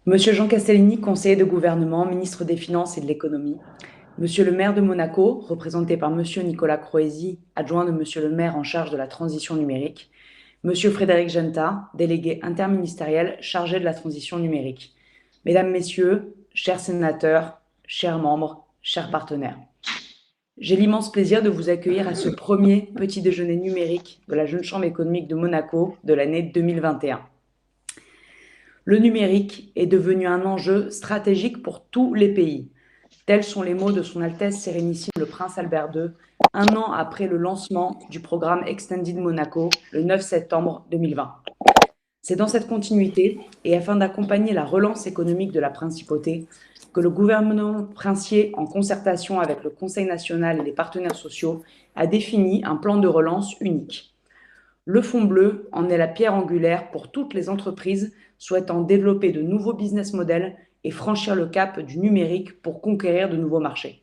Monsieur Jean Castellini, conseiller de gouvernement, ministre des Finances et de l'Économie. Monsieur le maire de Monaco, représenté par Monsieur Nicolas Croesi, adjoint de Monsieur le maire en charge de la transition numérique. Monsieur Frédéric Genta, délégué interministériel chargé de la transition numérique. Mesdames, Messieurs, chers sénateurs, chers membres, chers partenaires. J'ai l'immense plaisir de vous accueillir à ce premier petit déjeuner numérique de la Jeune Chambre économique de Monaco de l'année 2021. Le numérique est devenu un enjeu stratégique pour tous les pays. Tels sont les mots de Son Altesse Sérénissime le Prince Albert II, un an après le lancement du programme Extended Monaco le 9 septembre 2020. C'est dans cette continuité, et afin d'accompagner la relance économique de la principauté, que le gouvernement princier, en concertation avec le Conseil national et les partenaires sociaux, a défini un plan de relance unique. Le Fonds bleu en est la pierre angulaire pour toutes les entreprises souhaitant développer de nouveaux business models et franchir le cap du numérique pour conquérir de nouveaux marchés.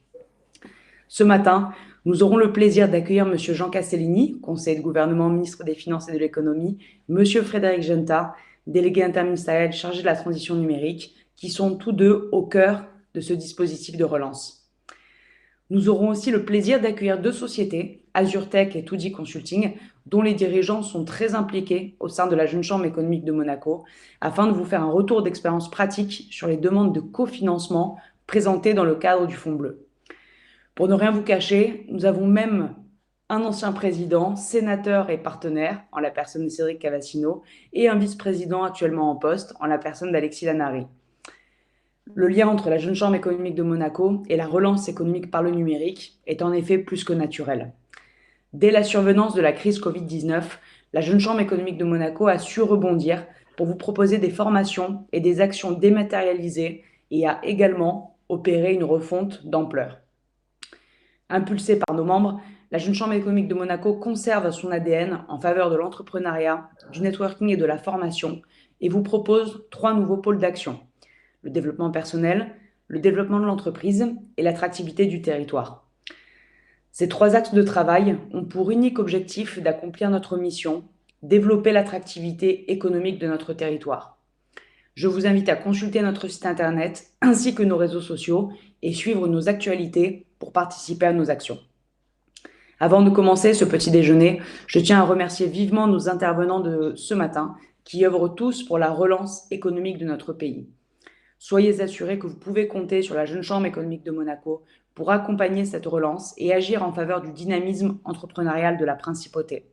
Ce matin, nous aurons le plaisir d'accueillir M. Jean Castellini, conseiller de gouvernement, ministre des Finances et de l'Économie, M. Frédéric Genta, délégué interministériel chargé de la transition numérique, qui sont tous deux au cœur de ce dispositif de relance. Nous aurons aussi le plaisir d'accueillir deux sociétés, AzureTech et 2D Consulting, dont les dirigeants sont très impliqués au sein de la Jeune Chambre économique de Monaco, afin de vous faire un retour d'expérience pratique sur les demandes de cofinancement présentées dans le cadre du Fonds bleu. Pour ne rien vous cacher, nous avons même un ancien président, sénateur et partenaire, en la personne de Cédric Cavassino, et un vice-président actuellement en poste, en la personne d'Alexis Lanary. Le lien entre la Jeune Chambre économique de Monaco et la relance économique par le numérique est en effet plus que naturel. Dès la survenance de la crise Covid-19, la Jeune Chambre économique de Monaco a su rebondir pour vous proposer des formations et des actions dématérialisées et a également opéré une refonte d'ampleur. Impulsée par nos membres, la Jeune Chambre économique de Monaco conserve son ADN en faveur de l'entrepreneuriat, du networking et de la formation et vous propose 3 nouveaux pôles d'action: le développement personnel, le développement de l'entreprise et l'attractivité du territoire. Ces 3 axes de travail ont pour unique objectif d'accomplir notre mission, développer l'attractivité économique de notre territoire. Je vous invite à consulter notre site internet ainsi que nos réseaux sociaux et suivre nos actualités pour participer à nos actions. Avant de commencer ce petit déjeuner, je tiens à remercier vivement nos intervenants de ce matin qui œuvrent tous pour la relance économique de notre pays. Soyez assurés que vous pouvez compter sur la Jeune Chambre économique de Monaco pour accompagner cette relance et agir en faveur du dynamisme entrepreneurial de la principauté.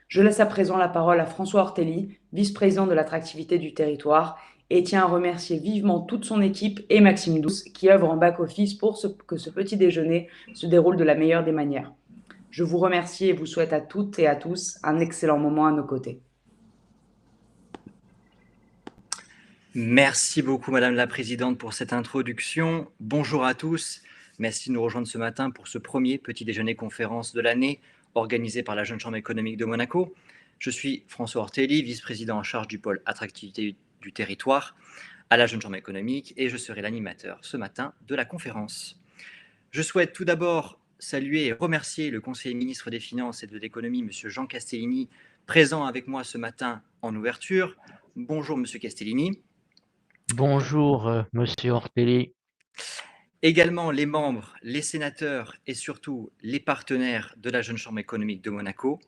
Je laisse à présent la parole à François Ortelli, vice-président de l'attractivité du territoire, et tiens à remercier vivement toute son équipe et Maxime Douce qui œuvre en back-office pour que ce petit déjeuner se déroule de la meilleure des manières. Je vous remercie et vous souhaite à toutes et à tous un excellent moment à nos côtés. Merci beaucoup, Madame la Présidente, pour cette introduction. Bonjour à tous. Merci de nous rejoindre ce matin pour ce premier petit déjeuner conférence de l'année organisé par la Jeune Chambre économique de Monaco. Je suis François Ortelli, vice-président en charge du pôle attractivité du territoire à la Jeune Chambre économique et je serai l'animateur ce matin de la conférence. Je souhaite tout d'abord saluer et remercier le conseiller ministre des Finances et de l'Économie, M. Jean Castellini, présent avec moi ce matin en ouverture. Bonjour, M. Castellini. Bonjour, Monsieur Ortelli. Également les membres, les sénateurs et surtout les partenaires de la Jeune Chambre économique de Monaco.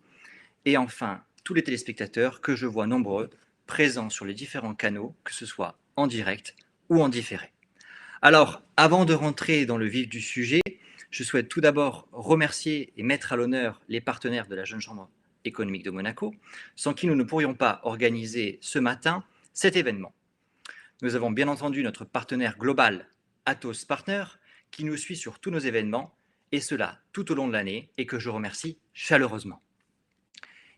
Et enfin, tous les téléspectateurs que je vois nombreux présents sur les différents canaux, que ce soit en direct ou en différé. Alors, avant de rentrer dans le vif du sujet, je souhaite tout d'abord remercier et mettre à l'honneur les partenaires de la Jeune Chambre économique de Monaco, sans qui nous ne pourrions pas organiser ce matin cet événement. Nous avons bien entendu notre partenaire global, Atos Partner, qui nous suit sur tous nos événements, et cela tout au long de l'année, et que je remercie chaleureusement.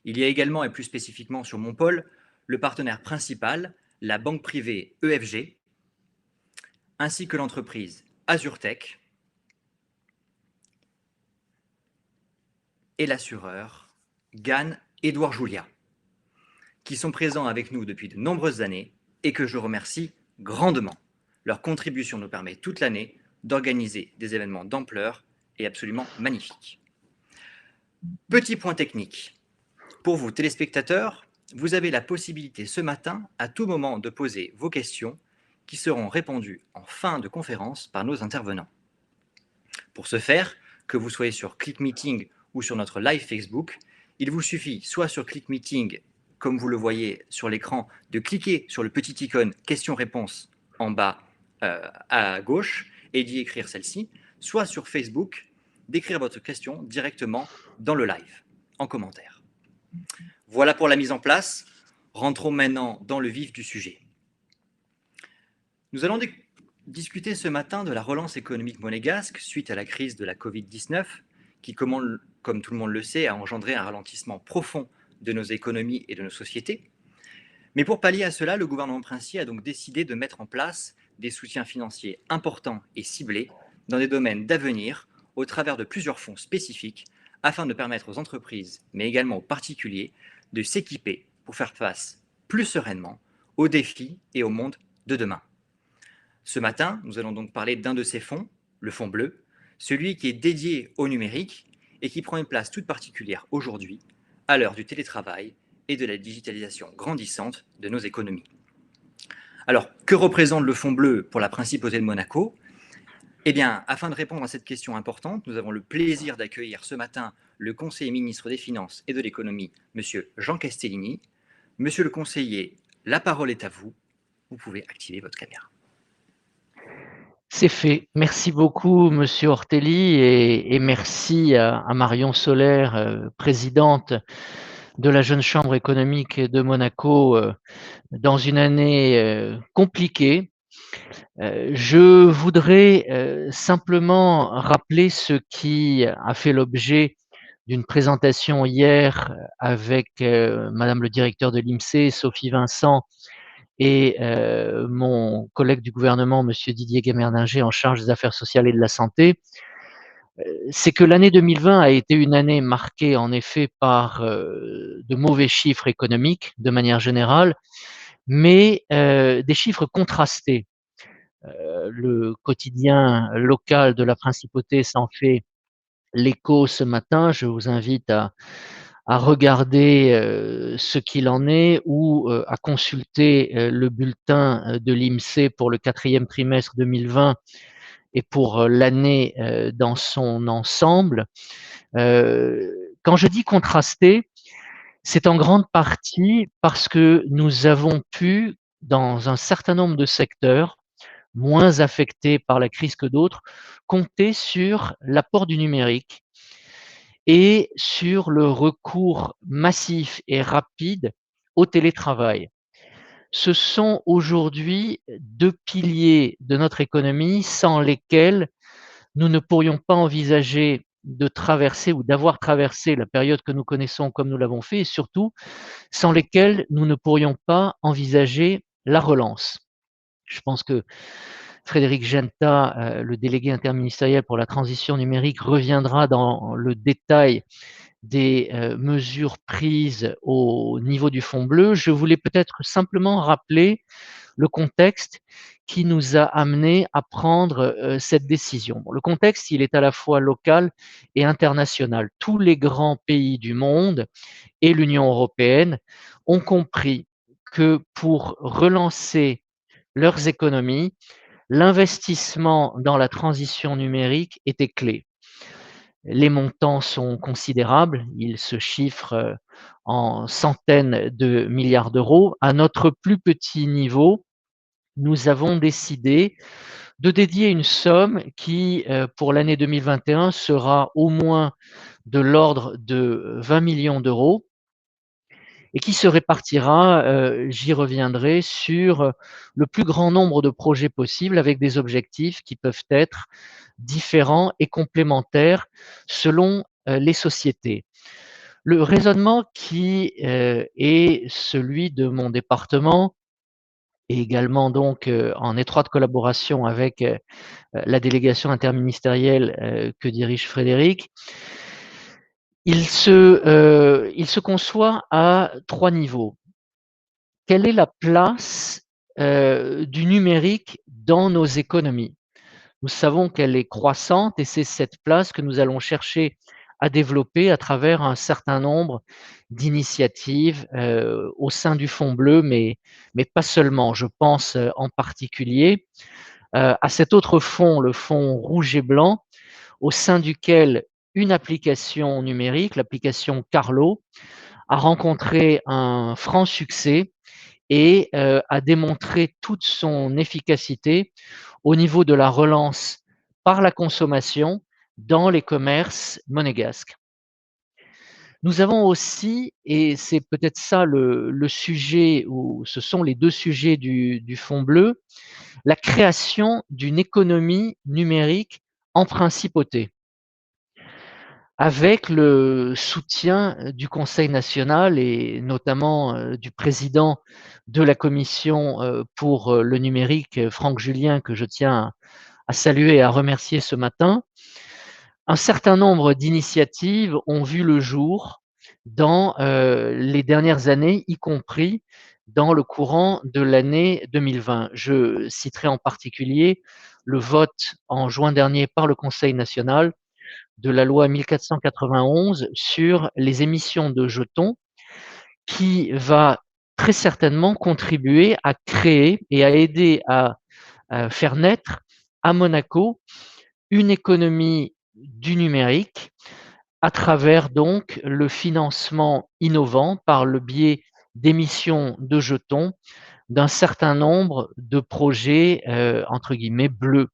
Il y a également, et plus spécifiquement sur mon pôle, le partenaire principal, la banque privée EFG, ainsi que l'entreprise AzureTech et l'assureur Gann Édouard Julia, qui sont présents avec nous depuis de nombreuses années et que je remercie grandement. Leur contribution nous permet toute l'année d'organiser des événements d'ampleur et absolument magnifiques. Petit point technique. Pour vous, téléspectateurs, vous avez la possibilité ce matin, à tout moment, de poser vos questions qui seront répondues en fin de conférence par nos intervenants. Pour ce faire, que vous soyez sur ClickMeeting ou sur notre live Facebook, il vous suffit soit sur ClickMeeting, comme vous le voyez sur l'écran, de cliquer sur le petit icône questions-réponses en bas à gauche et d'y écrire celle-ci, soit sur Facebook, d'écrire votre question directement dans le live, en commentaire. Voilà pour la mise en place. Rentrons maintenant dans le vif du sujet. Nous allons discuter ce matin de la relance économique monégasque suite à la crise de la Covid-19 qui, comme tout le monde le sait, a engendré un ralentissement profond de nos économies et de nos sociétés. Mais pour pallier à cela, le gouvernement princier a donc décidé de mettre en place des soutiens financiers importants et ciblés dans des domaines d'avenir au travers de plusieurs fonds spécifiques afin de permettre aux entreprises, mais également aux particuliers, de s'équiper pour faire face plus sereinement aux défis et au monde de demain. Ce matin, nous allons donc parler d'un de ces fonds, le fonds bleu, celui qui est dédié au numérique et qui prend une place toute particulière aujourd'hui, à l'heure du télétravail et de la digitalisation grandissante de nos économies. Alors, que représente le fonds bleu pour la Principauté de Monaco ? Eh bien, afin de répondre à cette question importante, nous avons le plaisir d'accueillir ce matin le conseiller ministre des Finances et de l'Économie, Monsieur Jean Castellini. Monsieur le conseiller, la parole est à vous. Vous pouvez activer votre caméra. C'est fait. Merci beaucoup, Monsieur Ortelli, et merci à Marion Soler, présidente de la Jeune Chambre économique de Monaco, dans une année compliquée. Je voudrais simplement rappeler ce qui a fait l'objet d'une présentation hier avec Madame le directeur de l'INSEE, Sophie Vincent, et mon collègue du gouvernement, Monsieur Didier Gamerdinger, en charge des affaires sociales et de la santé. C'est que l'année 2020 a été une année marquée en effet par de mauvais chiffres économiques de manière générale, mais des chiffres contrastés. Le quotidien local de la Principauté s'en fait l'écho ce matin. Je vous invite à regarder ce qu'il en est ou à consulter le bulletin de l'INSEE pour le 4e trimestre 2020 et pour l'année dans son ensemble. Quand je dis contrasté, c'est en grande partie parce que nous avons pu, dans un certain nombre de secteurs, moins affectés par la crise que d'autres, compter sur l'apport du numérique et sur le recours massif et rapide au télétravail. Ce sont aujourd'hui 2 piliers de notre économie sans lesquels nous ne pourrions pas envisager de traverser ou d'avoir traversé la période que nous connaissons comme nous l'avons fait et surtout sans lesquels nous ne pourrions pas envisager la relance. Je pense que Frédéric Genta, le délégué interministériel pour la transition numérique, reviendra dans le détail des mesures prises au niveau du fonds bleu. Je voulais peut-être simplement rappeler le contexte qui nous a amené à prendre cette décision. Le contexte, il est à la fois local et international. Tous les grands pays du monde et l'Union européenne ont compris que pour relancer leurs économies, l'investissement dans la transition numérique était clé. Les montants sont considérables, ils se chiffrent en centaines de milliards d'euros. À notre plus petit niveau, nous avons décidé de dédier une somme qui, pour l'année 2021, sera au moins de l'ordre de 20 millions d'euros et qui se répartira, j'y reviendrai, sur le plus grand nombre de projets possibles avec des objectifs qui peuvent être différents et complémentaires selon les sociétés. Le raisonnement qui est celui de mon département et également donc en étroite collaboration avec la délégation interministérielle que dirige Frédéric, il se conçoit à 3 niveaux. Quelle est la place du numérique dans nos économies? Nous savons qu'elle est croissante et c'est cette place que nous allons chercher à développer à travers un certain nombre d'initiatives au sein du Fonds bleu, mais pas seulement. Je pense en particulier à cet autre fonds, le fonds rouge et blanc, au sein duquel une application numérique, l'application Carlo, a rencontré un franc succès et a démontré toute son efficacité au niveau de la relance par la consommation dans les commerces monégasques. Nous avons aussi, et c'est peut-être ça le sujet, ou ce sont les deux sujets du Fonds bleu, la création d'une économie numérique en principauté, avec le soutien du Conseil national et notamment du président de la commission pour le numérique, Franck Julien, que je tiens à saluer et à remercier ce matin. Un certain nombre d'initiatives ont vu le jour dans les dernières années, y compris dans le courant de l'année 2020. Je citerai en particulier le vote en juin dernier par le Conseil national de la loi 1491 sur les émissions de jetons, qui va très certainement contribuer à créer et à aider à faire naître à Monaco une économie du numérique à travers donc le financement innovant par le biais d'émissions de jetons d'un certain nombre de projets entre guillemets bleus,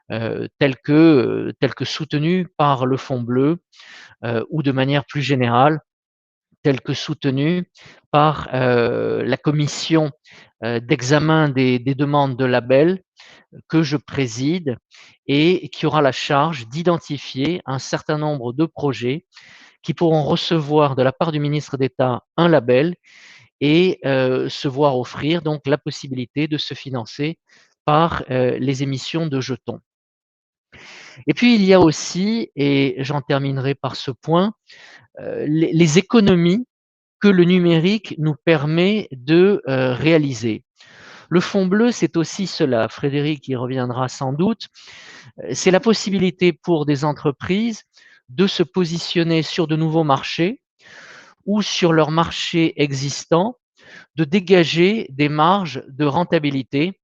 tels que soutenus par le Fonds bleu ou de manière plus générale tels que soutenus par la commission d'examen des demandes de label que je préside et qui aura la charge d'identifier un certain nombre de projets qui pourront recevoir de la part du ministre d'État un label et se voir offrir donc la possibilité de se financer par les émissions de jetons. Et puis il y a aussi, et j'en terminerai par ce point, les économies que le numérique nous permet de réaliser. Le Fonds bleu, c'est aussi cela, Frédéric y reviendra sans doute, c'est la possibilité pour des entreprises de se positionner sur de nouveaux marchés ou sur leurs marchés existants, de dégager des marges de rentabilité.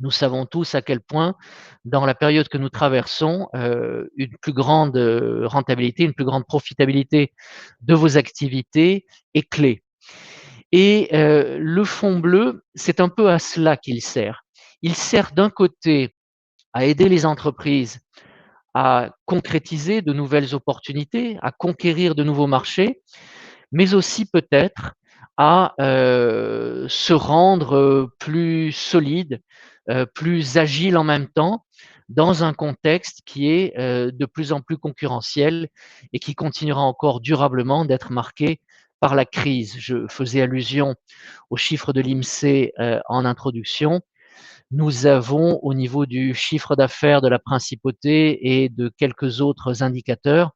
Nous savons tous à quel point, dans la période que nous traversons, une plus grande rentabilité, une plus grande profitabilité de vos activités est clé. Et le Fonds bleu, c'est un peu à cela qu'il sert. Il sert d'un côté à aider les entreprises à concrétiser de nouvelles opportunités, à conquérir de nouveaux marchés, mais aussi peut-être à se rendre plus solide, plus agile en même temps, dans un contexte qui est de plus en plus concurrentiel et qui continuera encore durablement d'être marqué par la crise. Je faisais allusion aux chiffres de l'INSEE en introduction. Nous avons, au niveau du chiffre d'affaires de la principauté et de quelques autres indicateurs,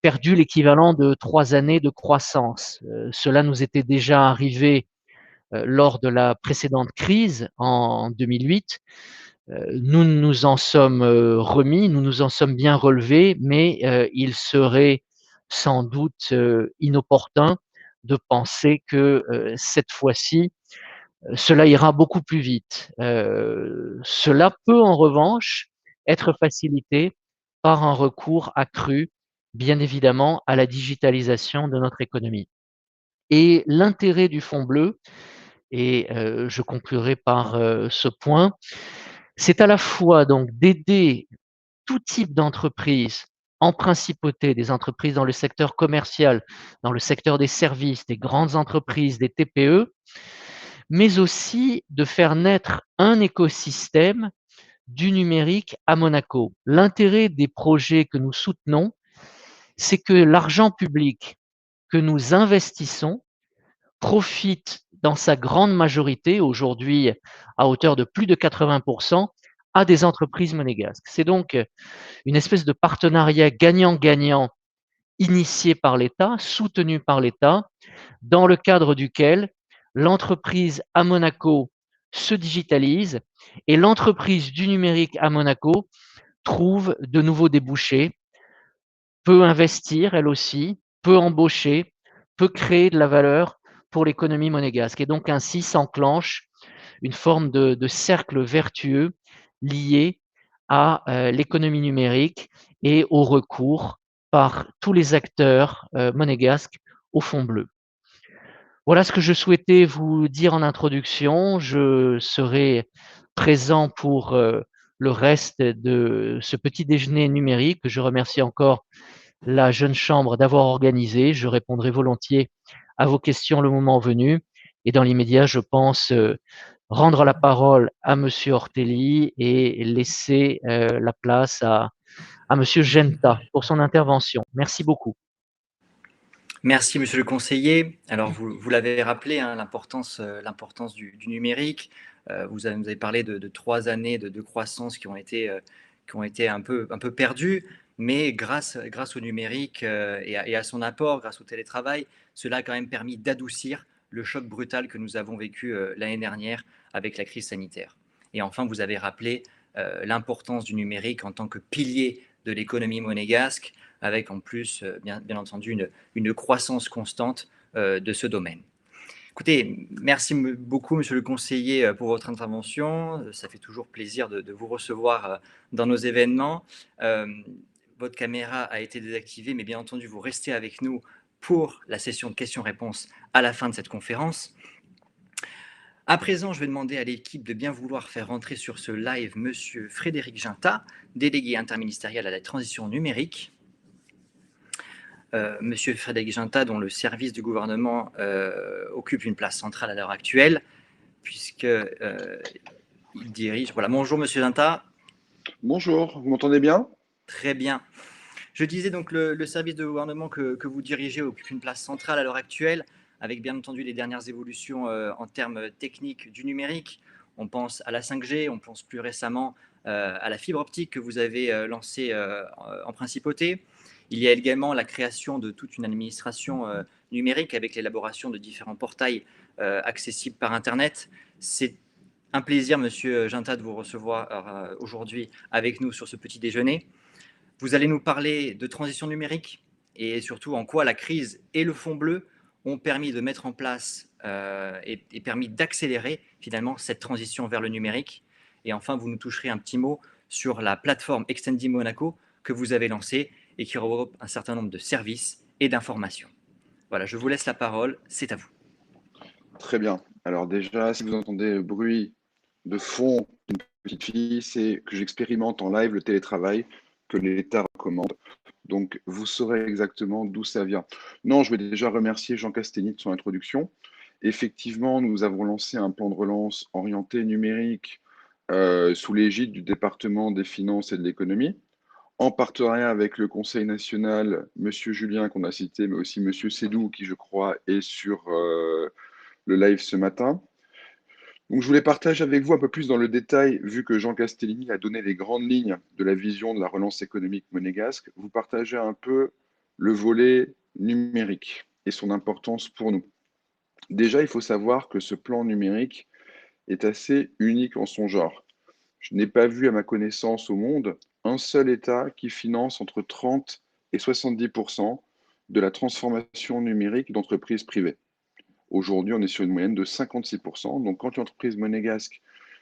perdu l'équivalent de 3 années de croissance. Cela nous était déjà arrivé lors de la précédente crise en 2008. Nous nous en sommes remis, nous nous en sommes bien relevés, mais il serait sans doute inopportun de penser que cette fois-ci, cela ira beaucoup plus vite. Cela peut en revanche être facilité par un recours accru, bien évidemment, à la digitalisation de notre économie. Et l'intérêt du Fonds bleu, et je conclurai par ce point, c'est à la fois donc d'aider tout type d'entreprise en principauté, des entreprises dans le secteur commercial, dans le secteur des services, des grandes entreprises, des TPE, mais aussi de faire naître un écosystème du numérique à Monaco. L'intérêt des projets que nous soutenons, c'est que l'argent public que nous investissons profite dans sa grande majorité, aujourd'hui à hauteur de plus de 80%, à des entreprises monégasques. C'est donc une espèce de partenariat gagnant-gagnant initié par l'État, soutenu par l'État, dans le cadre duquel l'entreprise à Monaco se digitalise et l'entreprise du numérique à Monaco trouve de nouveaux débouchés peut investir, elle aussi, peut embaucher, peut créer de la valeur pour l'économie monégasque. Et donc ainsi s'enclenche une forme de cercle vertueux lié à l'économie numérique et au recours par tous les acteurs monégasques au fonds bleu. Voilà ce que je souhaitais vous dire en introduction. Je serai présent pour le reste de ce petit déjeuner numérique que je remercie encore la Jeune Chambre d'avoir organisé. Je répondrai volontiers à vos questions le moment venu. Et dans l'immédiat, je pense rendre la parole à Monsieur Ortelli et laisser la place à Monsieur Genta pour son intervention. Merci beaucoup. Merci, monsieur le conseiller. Alors, vous l'avez rappelé, hein, l'importance du numérique. Vous avez parlé de 3 années de croissance qui ont été un peu perdues, mais grâce au numérique et à son apport, grâce au télétravail, cela a quand même permis d'adoucir le choc brutal que nous avons vécu l'année dernière avec la crise sanitaire. Et enfin, vous avez rappelé l'importance du numérique en tant que pilier de l'économie monégasque, avec en plus, bien entendu, une croissance constante de ce domaine. Écoutez, merci beaucoup, monsieur le conseiller, pour votre intervention. Ça fait toujours plaisir de vous recevoir dans nos événements. Votre caméra a été désactivée, mais bien entendu, vous restez avec nous pour la session de questions-réponses à la fin de cette conférence. À présent, je vais demander à l'équipe de bien vouloir faire rentrer sur ce live monsieur Frédéric Genta, délégué interministériel à la transition numérique. Monsieur Frédéric Genta, dont le service du gouvernement occupe une place centrale à l'heure actuelle, puisqu'il dirige... Voilà, bonjour Monsieur Genta. Bonjour, vous m'entendez bien? Très bien. Je disais donc le service de gouvernement que vous dirigez occupe une place centrale à l'heure actuelle, avec bien entendu les dernières évolutions en termes techniques du numérique. On pense à la 5G, on pense plus récemment à la fibre optique que vous avez lancée en principauté. Il y a également la création de toute une administration numérique avec l'élaboration de différents portails accessibles par Internet. C'est un plaisir, Monsieur Genta, de vous recevoir aujourd'hui avec nous sur ce petit déjeuner. Vous allez nous parler de transition numérique et surtout en quoi la crise et le fonds bleu ont permis de mettre en place et permis d'accélérer finalement cette transition vers le numérique. Et enfin, vous nous toucherez un petit mot sur la plateforme Extendi Monaco que vous avez lancée et qui regroupe un certain nombre de services et d'informations. Voilà, je vous laisse la parole, c'est à vous. Très bien. Alors déjà, si vous entendez le bruit de fond d'une petite fille, c'est que j'expérimente en live le télétravail que l'État recommande. Donc, vous saurez exactement d'où ça vient. Non, je vais déjà remercier Jean Castelli de son introduction. Effectivement, nous avons lancé un plan de relance orienté numérique sous l'égide du département des finances et de l'économie, en partenariat avec le Conseil national, Monsieur Julien qu'on a cité, mais aussi Monsieur Sédou, qui je crois est sur le live ce matin. Donc, je voulais partager avec vous un peu plus dans le détail, vu que Jean Castellini a donné les grandes lignes de la vision de la relance économique monégasque, vous partager un peu le volet numérique et son importance pour nous. Déjà, il faut savoir que ce plan numérique est assez unique en son genre. Je n'ai pas vu, à ma connaissance, au monde, un seul État qui finance entre 30 et 70% de la transformation numérique d'entreprises privées. Aujourd'hui, on est sur une moyenne de 56%. Donc, quand une entreprise monégasque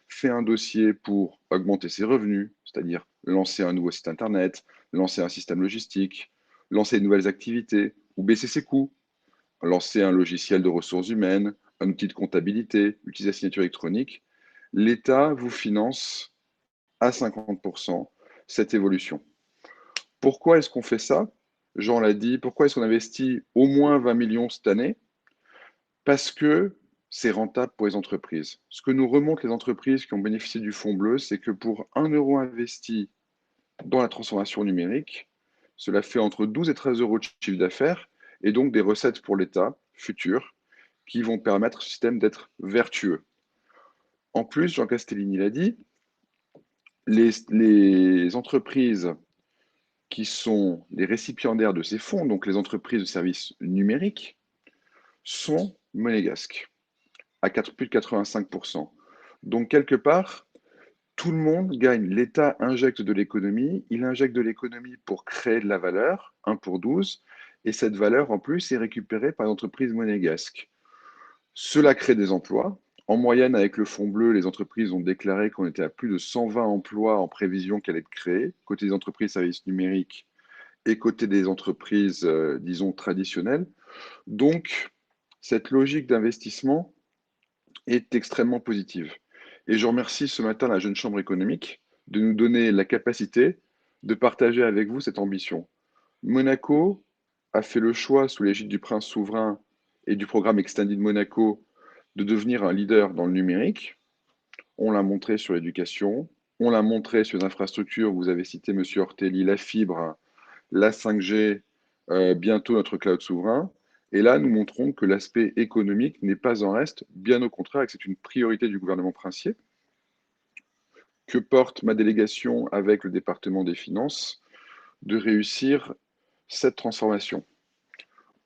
fait un dossier pour augmenter ses revenus, c'est-à-dire lancer un nouveau site Internet, lancer un système logistique, lancer de nouvelles activités ou baisser ses coûts, lancer un logiciel de ressources humaines, un outil de comptabilité, utiliser la signature électronique, l'État vous finance à 50% cette évolution. Pourquoi est-ce qu'on fait ça? Jean l'a dit, pourquoi est-ce qu'on investit au moins 20 millions cette année? Parce que c'est rentable pour les entreprises. Ce que nous remontent les entreprises qui ont bénéficié du fonds bleu, c'est que pour 1 euro investi dans la transformation numérique, cela fait entre 12 et 13 euros de chiffre d'affaires et donc des recettes pour l'État futures qui vont permettre au système d'être vertueux. En plus, Jean Castellini l'a dit, les entreprises qui sont les récipiendaires de ces fonds, donc les entreprises de services numériques, sont monégasques, à plus de 85%. Donc, quelque part, Tout le monde gagne. L'État injecte de l'économie, il injecte de l'économie pour créer de la valeur, 1 pour 12, et cette valeur, en plus, est récupérée par l'entreprise monégasque. Cela crée des emplois. En moyenne, avec le Fonds bleu, les entreprises ont déclaré qu'on était à plus de 120 emplois en prévision qu'elle être créés, côté des entreprises services numériques et côté des entreprises, disons, traditionnelles. Donc, cette logique d'investissement est extrêmement positive. Et je remercie ce matin la Jeune Chambre économique de nous donner la capacité de partager avec vous cette ambition. Monaco a fait le choix, sous l'égide du prince souverain et du programme Extended Monaco, de devenir un leader dans le numérique. On l'a montré sur l'éducation, on l'a montré sur les infrastructures. Vous avez cité, Monsieur Ortelli, la fibre, la 5G, bientôt notre cloud souverain. Et là, nous montrons que l'aspect économique n'est pas en reste, bien au contraire, et que c'est une priorité du gouvernement princier. Que porte ma délégation avec le département des finances de réussir cette transformation.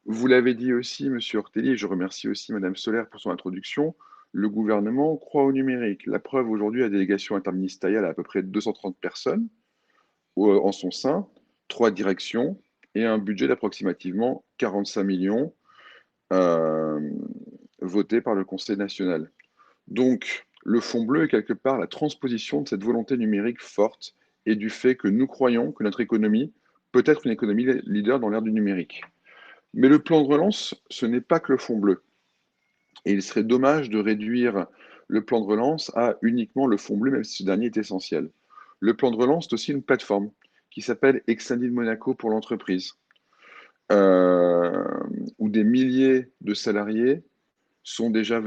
Vous l'avez dit aussi, Monsieur Ortelli, et je remercie aussi Madame Solaire pour son introduction, le gouvernement croit au numérique. La preuve, aujourd'hui, la délégation interministérielle a à peu près 230 personnes en son sein, 3 directions et un budget d'approximativement 45 millions euh, voté par le Conseil national. Donc, le Fonds bleu est quelque part la transposition de cette volonté numérique forte et du fait que nous croyons que notre économie peut être une économie leader dans l'ère du numérique. Mais le plan de relance, ce n'est pas que le Fonds bleu. Et il serait dommage de réduire le plan de relance à uniquement le Fonds bleu, même si ce dernier est essentiel. Le plan de relance est aussi une plateforme qui s'appelle Extended Monaco pour l'entreprise, où des milliers de salariés sont déjà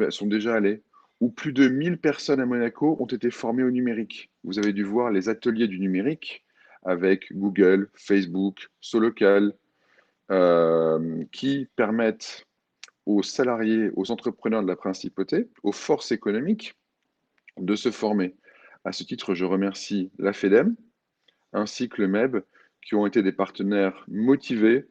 allés, où plus de 1000 personnes à Monaco ont été formées au numérique. Vous avez dû voir les ateliers du numérique avec Google, Facebook, Solocal, qui permettent aux salariés, aux entrepreneurs de la principauté, aux forces économiques de se former. À ce titre, je remercie la FEDEM ainsi que le MEB qui ont été des partenaires motivés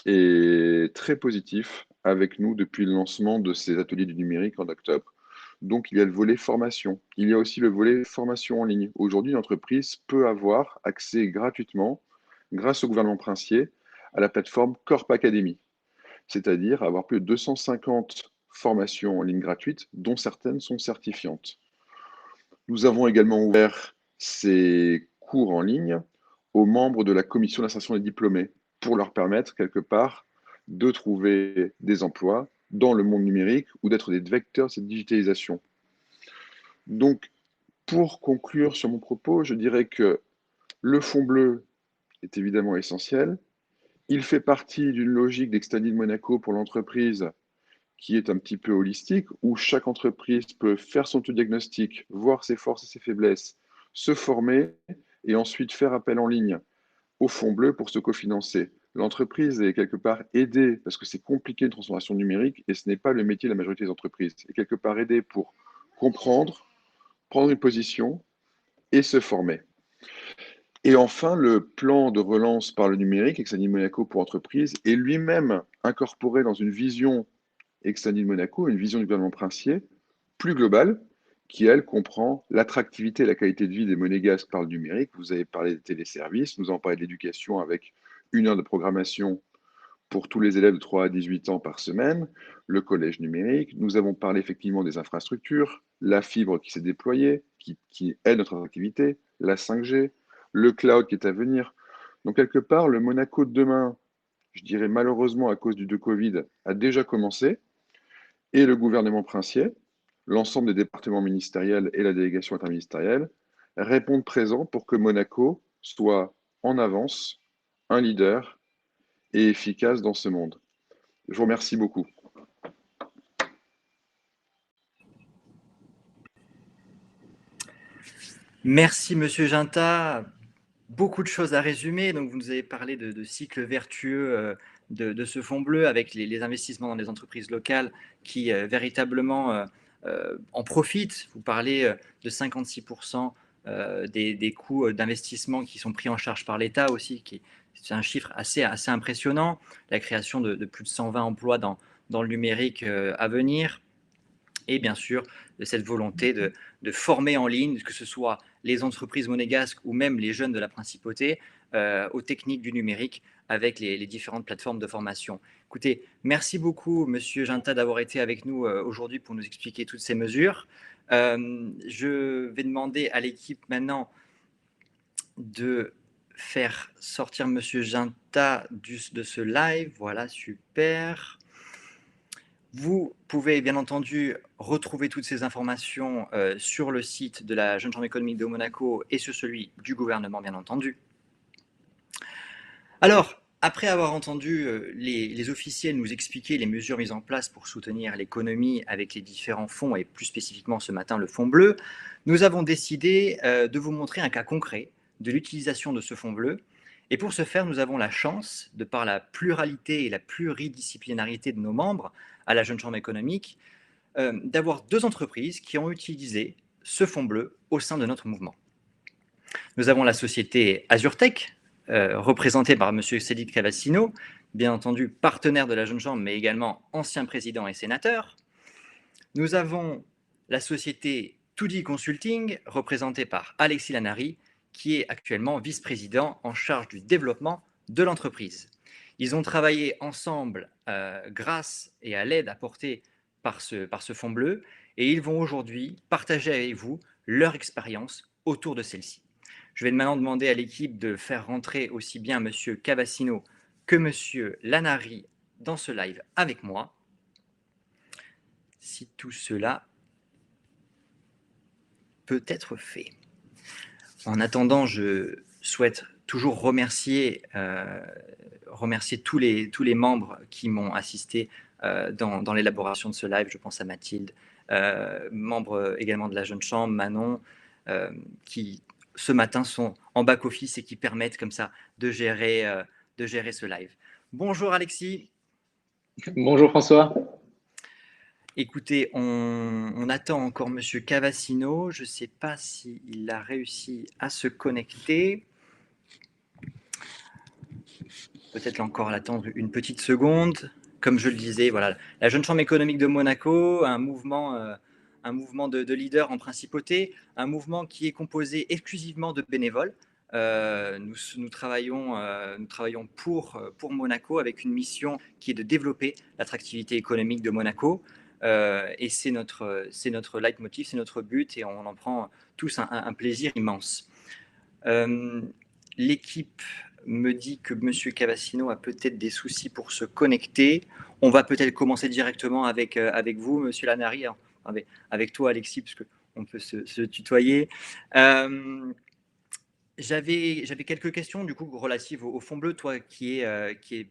et très positifs avec nous depuis le lancement de ces ateliers du numérique en octobre. Donc, il y a le volet formation. Il y a aussi le volet formation en ligne. Aujourd'hui, une entreprise peut avoir accès gratuitement, grâce au gouvernement princier, à la plateforme Corp Academy, c'est-à-dire avoir plus de 250 formations en ligne gratuites, dont certaines sont certifiantes. Nous avons également ouvert ces cours en ligne aux membres de la commission d'insertion des diplômés pour leur permettre, quelque part, de trouver des emplois dans le monde numérique ou d'être des vecteurs de cette digitalisation. Donc, pour conclure sur mon propos, je dirais que le Fonds bleu est évidemment essentiel. Il fait partie d'une logique d'Extended Monaco pour l'entreprise qui est un petit peu holistique, où chaque entreprise peut faire son diagnostic, voir ses forces et ses faiblesses, se former et ensuite faire appel en ligne au Fonds bleu pour se cofinancer. L'entreprise est quelque part aidée, parce que c'est compliqué une transformation numérique, et ce n'est pas le métier de la majorité des entreprises, est quelque part aidée pour comprendre, prendre une position et se former. Et enfin, le plan de relance par le numérique, Extended Monaco pour entreprises, est lui-même incorporé dans une vision Extended Monaco, une vision du gouvernement princier plus globale, qui, elle, comprend l'attractivité et la qualité de vie des Monégasques par le numérique. Vous avez parlé des téléservices, nous avons parlé de l'éducation avec 1 heure de programmation pour tous les élèves de 3 à 18 ans par semaine, le collège numérique. Nous avons parlé effectivement des infrastructures, la fibre qui s'est déployée, qui aide notre attractivité, la 5G, le cloud qui est à venir. Donc, quelque part, le Monaco de demain, je dirais malheureusement à cause du Covid, a déjà commencé, et le gouvernement princier, l'ensemble des départements ministériels et la délégation interministérielle répondent présents pour que Monaco soit en avance, un leader et efficace dans ce monde. Je vous remercie beaucoup. Merci, Monsieur Ginta. Beaucoup de choses à résumer. Donc, vous nous avez parlé de cycle vertueux de ce fonds bleu avec les investissements dans les entreprises locales qui véritablement en profitent. Vous parlez de 56% des coûts d'investissement qui sont pris en charge par l'État aussi, c'est un chiffre assez impressionnant. La création de plus de 120 emplois dans le numérique à venir. et bien sûr de cette volonté de former en ligne, que ce soit les entreprises monégasques ou même les jeunes de la principauté, aux techniques du numérique avec les différentes plateformes de formation. Écoutez, merci beaucoup, Monsieur Ginta, d'avoir été avec nous aujourd'hui pour nous expliquer toutes ces mesures. Je vais demander à l'équipe maintenant de faire sortir Monsieur Ginta de ce live. Voilà, super. Vous pouvez bien entendu retrouver toutes ces informations sur le site de la Jeune Chambre économique de Monaco et sur celui du gouvernement, bien entendu. Alors, après avoir entendu les officiels nous expliquer les mesures mises en place pour soutenir l'économie avec les différents fonds et plus spécifiquement ce matin le fonds bleu, nous avons décidé de vous montrer un cas concret de l'utilisation de ce fonds bleu. Et pour ce faire, nous avons la chance, de par la pluralité et la pluridisciplinarité de nos membres à la Jeune Chambre économique, d'avoir 2 entreprises qui ont utilisé ce fonds bleu au sein de notre mouvement. Nous avons la société AzurTech, représentée par M. Cédric Cavassino, bien entendu partenaire de la Jeune Chambre, mais également ancien président et sénateur. Nous avons la société 2D Consulting, représentée par Alexis Lanari, qui est actuellement vice-président en charge du développement de l'entreprise. Ils ont travaillé ensemble grâce et à l'aide apportée par ce fonds bleu, et ils vont aujourd'hui partager avec vous leur expérience autour de celle-ci. Je vais maintenant demander à l'équipe de faire rentrer aussi bien M. Cavassino que M. Lanari dans ce live avec moi. Si tout cela peut être fait. En attendant, je souhaite toujours remercier tous les membres qui m'ont assisté dans l'élaboration de ce live. Je pense à Mathilde, membre également de la Jeune Chambre, Manon, qui ce matin sont en back-office et qui permettent comme ça de gérer ce live. Bonjour Alexis. Bonjour François. Écoutez, on attend encore Monsieur Cavassino. Je ne sais pas s'il a réussi à se connecter. Peut-être encore l'attendre une petite seconde. Comme je le disais, voilà, la Jeune Chambre économique de Monaco, un mouvement de leaders en principauté, un mouvement qui est composé exclusivement de bénévoles. Nous travaillons pour Monaco avec une mission qui est de développer l'attractivité économique de Monaco. Et c'est notre leitmotiv, c'est notre but et on en prend tous un plaisir immense. L'équipe me dit que M. Cavassino a peut-être des soucis pour se connecter. On va peut-être commencer directement avec vous, M. Lanari, avec toi, Alexis, parce qu'on peut se tutoyer. J'avais quelques questions du coup relatives au fonds bleu, toi qui est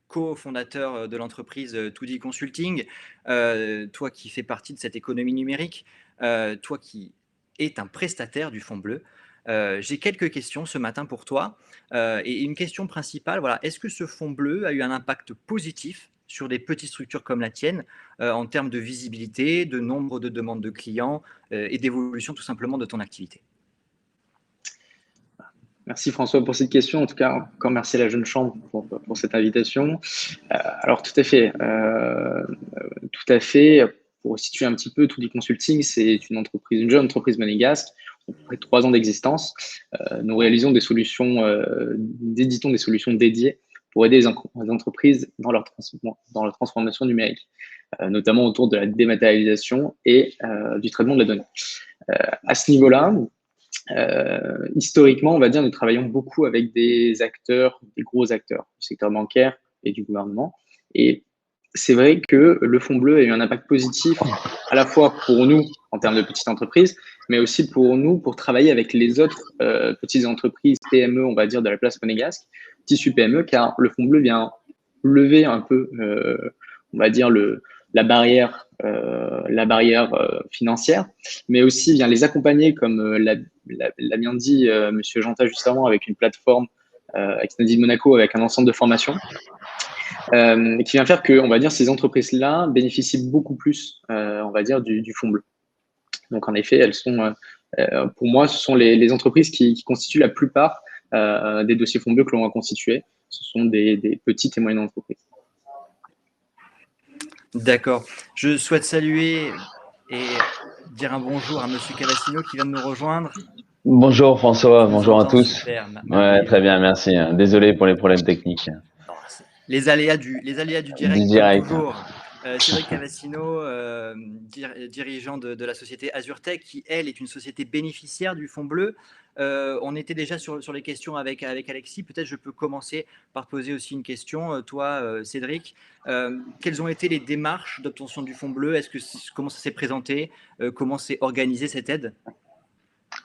co-fondateur de l'entreprise 2D Consulting, toi qui fais partie de cette économie numérique, toi qui es un prestataire du fonds bleu. J'ai quelques questions ce matin pour toi. Et une question principale, voilà, est-ce que ce fonds bleu a eu un impact positif sur des petites structures comme la tienne en termes de visibilité, de nombre de demandes de clients et d'évolution tout simplement de ton activité? Merci François pour cette question. En tout cas, encore merci à la Jeune Chambre pour cette invitation. Alors tout à fait. Pour situer un petit peu, 2D Consulting, c'est une jeune entreprise monégasque, à peu près 3 ans d'existence. Nous réalisons des solutions, éditons des solutions dédiées pour aider les entreprises dans leur transformation numérique, notamment autour de la dématérialisation et du traitement de la donnée. À ce niveau-là, historiquement, on va dire, nous travaillons beaucoup avec des gros acteurs du secteur bancaire et du gouvernement. Et c'est vrai que le fonds bleu a eu un impact positif à la fois pour nous en termes de petites entreprises, mais aussi pour nous pour travailler avec les autres petites entreprises PME, on va dire, de la place monégasque, tissu PME, car le fonds bleu vient lever un peu, on va dire, la barrière financière, mais aussi vient les accompagner, comme l'a bien dit Monsieur Ginta juste avant, avec une plateforme Extended Monaco, avec un ensemble de formations, qui vient faire que, on va dire, ces entreprises-là bénéficient beaucoup plus, on va dire, du fonds bleu. Donc, en effet, elles sont, pour moi, ce sont les entreprises qui constituent la plupart des dossiers fonds bleus que l'on a constitués. Ce sont des petites et moyennes entreprises. D'accord. Je souhaite saluer et dire un bonjour à Monsieur Cavassino qui vient de nous rejoindre. Bonjour François, Qui nous bonjour à entend, tous. super, Ouais, merveilleux. très bien, merci. Désolé pour les problèmes techniques Les aléas du du direct, comme direct. toujours. Cédric Cavassino, dirigeant de la société Azurtech, qui, elle, est une société bénéficiaire du Fonds Bleu. On était déjà sur les questions avec Alexis. Peut-être je peux commencer par poser aussi une question. Toi, Cédric, quelles ont été les démarches d'obtention du Fonds Bleu? Comment ça s'est présenté? Comment s'est organisée cette aide?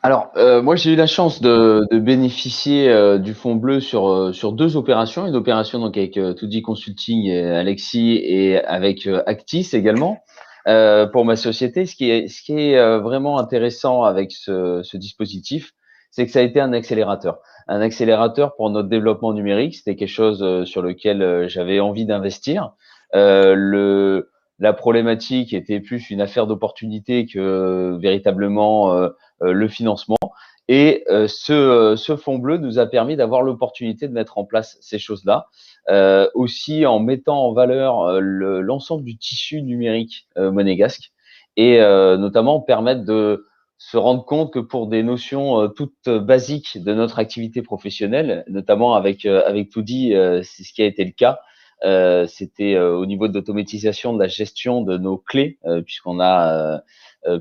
Alors, moi j'ai eu la chance de bénéficier du Fonds Bleu sur deux opérations. Une opération donc avec Toudi Consulting et Alexis et avec Actis également pour ma société. Ce qui est vraiment intéressant avec ce dispositif, c'est que ça a été un accélérateur. Un accélérateur pour notre développement numérique. C'était quelque chose sur lequel j'avais envie d'investir. La problématique était plus une affaire d'opportunité que véritablement le financement. Et ce Fonds Bleu nous a permis d'avoir l'opportunité de mettre en place ces choses-là, aussi en mettant en valeur l'ensemble du tissu numérique monégasque et notamment permettre de se rendre compte que pour des notions toutes basiques de notre activité professionnelle, notamment avec Toudi, c'est ce qui a été le cas. C'était au niveau de l'automatisation de la gestion de nos clés, puisqu'on a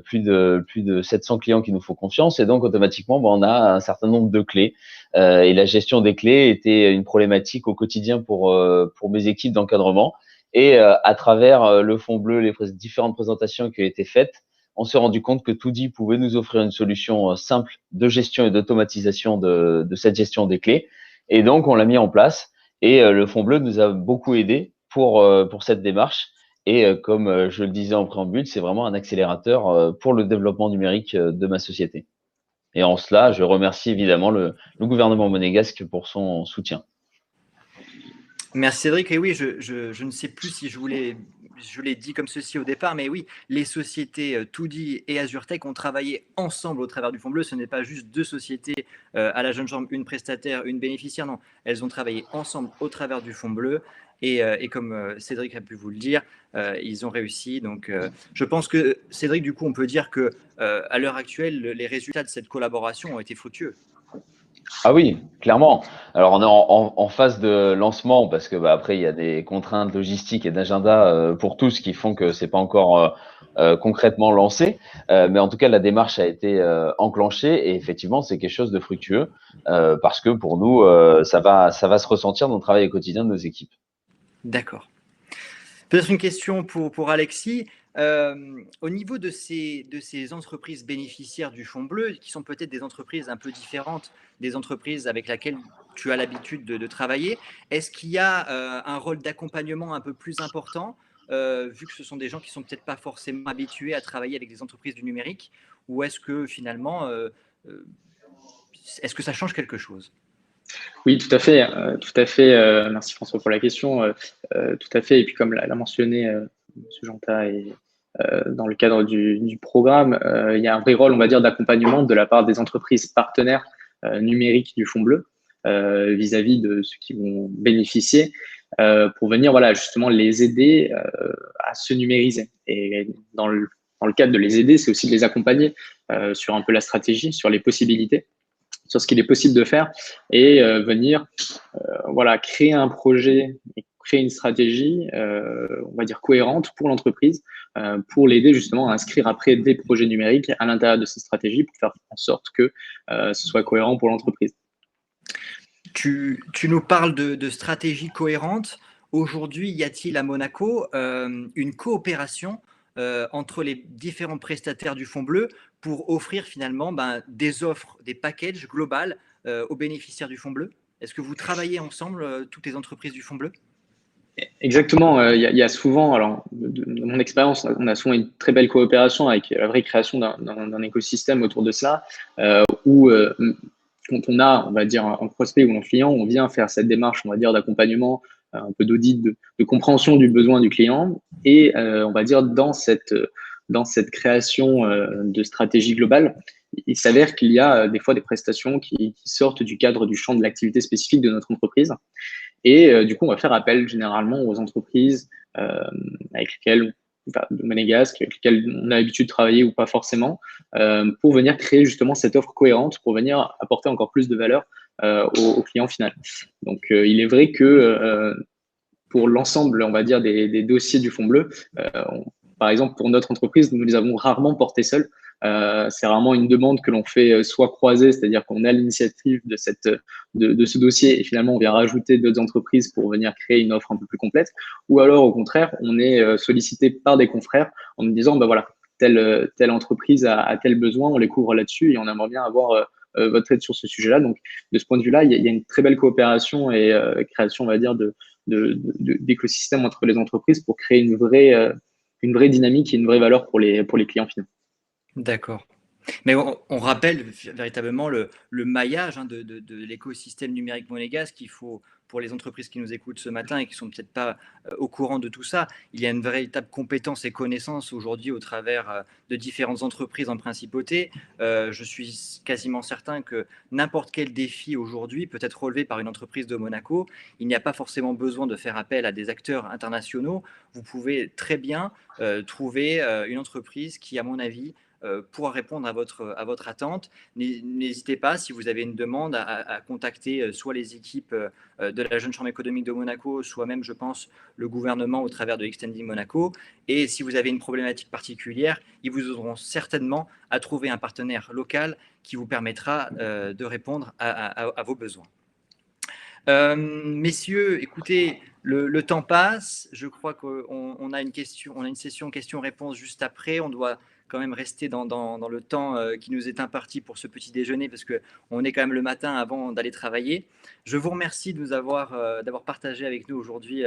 plus de 700 clients qui nous font confiance, et donc automatiquement, on a un certain nombre de clés. Et la gestion des clés était une problématique au quotidien pour mes équipes d'encadrement. Et à travers le Fonds Bleu, les différentes présentations qui ont été faites, on s'est rendu compte que Toudi pouvait nous offrir une solution simple de gestion et d'automatisation de cette gestion des clés. Et donc, on l'a mis en place. Et le Fonds Bleu nous a beaucoup aidé pour cette démarche. Et comme je le disais en préambule, c'est vraiment un accélérateur pour le développement numérique de ma société. Et en cela, je remercie évidemment le gouvernement monégasque pour son soutien. Merci Cédric. Et oui, je ne sais plus si je l'ai dit comme ceci au départ, mais oui, les sociétés Toudi et Azurtech ont travaillé ensemble au travers du Fonds Bleu. Ce n'est pas juste deux sociétés à la Jeune Chambre, une prestataire, une bénéficiaire. Non, elles ont travaillé ensemble au travers du Fonds Bleu. Et comme Cédric a pu vous le dire, ils ont réussi. Donc, je pense que Cédric, du coup, on peut dire que à l'heure actuelle, les résultats de cette collaboration ont été fructueux. Ah oui, clairement. Alors on est en phase de lancement parce que après il y a des contraintes logistiques et d'agenda pour tous qui font que c'est pas encore concrètement lancé. Mais en tout cas la démarche a été enclenchée et effectivement c'est quelque chose de fructueux parce que pour nous ça va se ressentir dans le travail au quotidien de nos équipes. D'accord. Peut-être une question pour Alexis. Au niveau de ces entreprises bénéficiaires du Fonds Bleu, qui sont peut-être des entreprises un peu différentes des entreprises avec lesquelles tu as l'habitude de travailler, est-ce qu'il y a un rôle d'accompagnement un peu plus important, vu que ce sont des gens qui ne sont peut-être pas forcément habitués à travailler avec des entreprises du numérique, ou est-ce que finalement, est-ce que ça change quelque chose? Oui, tout à fait. Merci François pour la question. Tout à fait. Et puis comme l'a mentionné M. Janta dans le cadre du programme, il y a un vrai rôle, on va dire, d'accompagnement de la part des entreprises partenaires numériques du Fonds Bleu vis-à-vis de ceux qui vont bénéficier pour venir, voilà, justement les aider à se numériser. Et dans le cadre de les aider, c'est aussi de les accompagner sur un peu la stratégie, sur les possibilités, sur ce qu'il est possible de faire et venir voilà, créer un projet, créer une stratégie, on va dire cohérente pour l'entreprise, pour l'aider justement à inscrire après des projets numériques à l'intérieur de cette stratégie pour faire en sorte que ce soit cohérent pour l'entreprise. Tu nous parles de stratégie cohérente. Aujourd'hui, y a-t-il à Monaco une coopération entre les différents prestataires du Fonds Bleu pour offrir finalement des offres, des packages globales aux bénéficiaires du Fonds Bleu? Est-ce que vous travaillez ensemble, toutes les entreprises du Fonds Bleu? Exactement. Il y a souvent, alors de mon expérience, on a souvent une très belle coopération avec la vraie création d'un écosystème autour de ça, où quand on a, on va dire, un prospect ou un client, on vient faire cette démarche, on va dire, d'accompagnement, un peu d'audit, de compréhension du besoin du client, et on va dire dans cette création de stratégie globale, il s'avère qu'il y a des fois des prestations qui sortent du cadre du champ de l'activité spécifique de notre entreprise. Et du coup, on va faire appel généralement aux entreprises avec lesquelles monégasques, avec lesquels on a l'habitude de travailler ou pas forcément, pour venir créer justement cette offre cohérente, pour venir apporter encore plus de valeur au client final. Donc, il est vrai que pour l'ensemble, on va dire, des dossiers du Fonds bleu, par exemple, pour notre entreprise, nous les avons rarement portés seuls. C'est rarement une demande que l'on fait soit croisée, c'est-à-dire qu'on a l'initiative de ce dossier et finalement on vient rajouter d'autres entreprises pour venir créer une offre un peu plus complète, ou alors au contraire, on est sollicité par des confrères en nous disant, bah voilà, telle entreprise a tel besoin, on les couvre là-dessus et on aimerait bien avoir votre aide sur ce sujet-là. Donc, de ce point de vue-là, il y a une très belle coopération et création, on va dire, d'écosystème entre les entreprises pour créer une vraie dynamique et une vraie valeur pour les clients finaux. D'accord. Mais on rappelle véritablement le maillage de l'écosystème numérique monégasque qu'il faut, pour les entreprises qui nous écoutent ce matin et qui ne sont peut-être pas au courant de tout ça, il y a une véritable compétence et connaissance aujourd'hui au travers de différentes entreprises en principauté. Je suis quasiment certain que n'importe quel défi aujourd'hui peut être relevé par une entreprise de Monaco. Il n'y a pas forcément besoin de faire appel à des acteurs internationaux. Vous pouvez très bien trouver une entreprise qui, à mon avis, pourra répondre à votre attente. N'hésitez pas, si vous avez une demande, à contacter soit les équipes de la Jeune Chambre économique de Monaco, soit même, je pense, le gouvernement au travers de Extending Monaco. Et si vous avez une problématique particulière, ils vous aideront certainement à trouver un partenaire local qui vous permettra de répondre à vos besoins. Messieurs, écoutez, le temps passe. Je crois qu'on a une session questions-réponses juste après. On doit quand même rester dans le temps qui nous est imparti pour ce petit déjeuner parce qu'on est quand même le matin avant d'aller travailler. Je vous remercie de nous d'avoir partagé avec nous aujourd'hui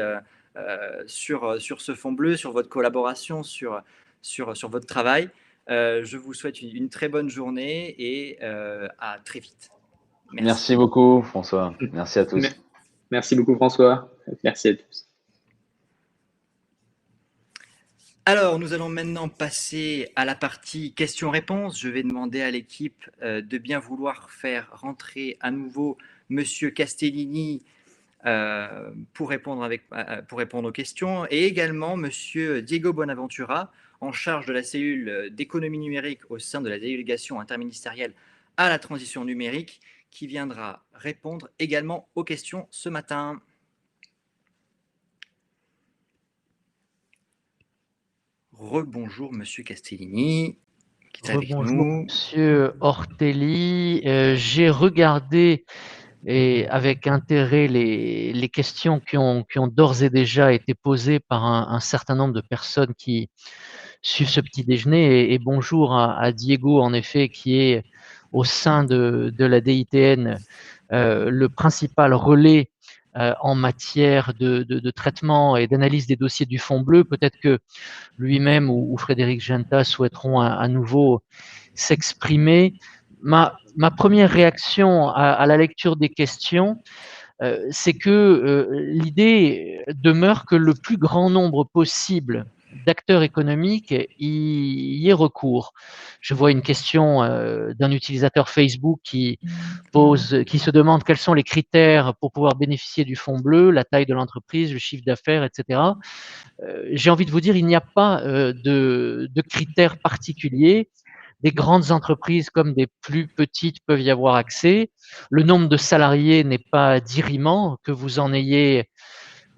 sur ce Fonds bleu, sur votre collaboration, sur votre travail. Je vous souhaite une très bonne journée et à très vite. Merci beaucoup, François. Merci à tous. Merci beaucoup, François. Merci à tous. Alors, nous allons maintenant passer à la partie questions-réponses. Je vais demander à l'équipe de bien vouloir faire rentrer à nouveau Monsieur Castellini pour répondre aux questions et également Monsieur Diego Bonaventura en charge de la cellule d'économie numérique au sein de la délégation interministérielle à la transition numérique qui viendra répondre également aux questions ce matin. Rebonjour Monsieur Castellini, qui est avec nous. Monsieur Ortelli, j'ai regardé et avec intérêt les questions qui ont d'ores et déjà été posées par un certain nombre de personnes qui suivent ce petit déjeuner. Et bonjour à Diego, en effet, qui est au sein de la DITN le principal relais en matière de traitement et d'analyse des dossiers du Fonds bleu. Peut-être que lui-même ou Frédéric Genta souhaiteront à nouveau s'exprimer. Ma première réaction à la lecture des questions, c'est que l'idée demeure que le plus grand nombre possible d'acteurs économiques y ait recours. Je vois une question d'un utilisateur Facebook qui se demande quels sont les critères pour pouvoir bénéficier du Fonds bleu, la taille de l'entreprise, le chiffre d'affaires, etc. J'ai envie de vous dire, il n'y a pas de critères particuliers. Des grandes entreprises comme des plus petites peuvent y avoir accès. Le nombre de salariés n'est pas dirimant. Que vous en ayez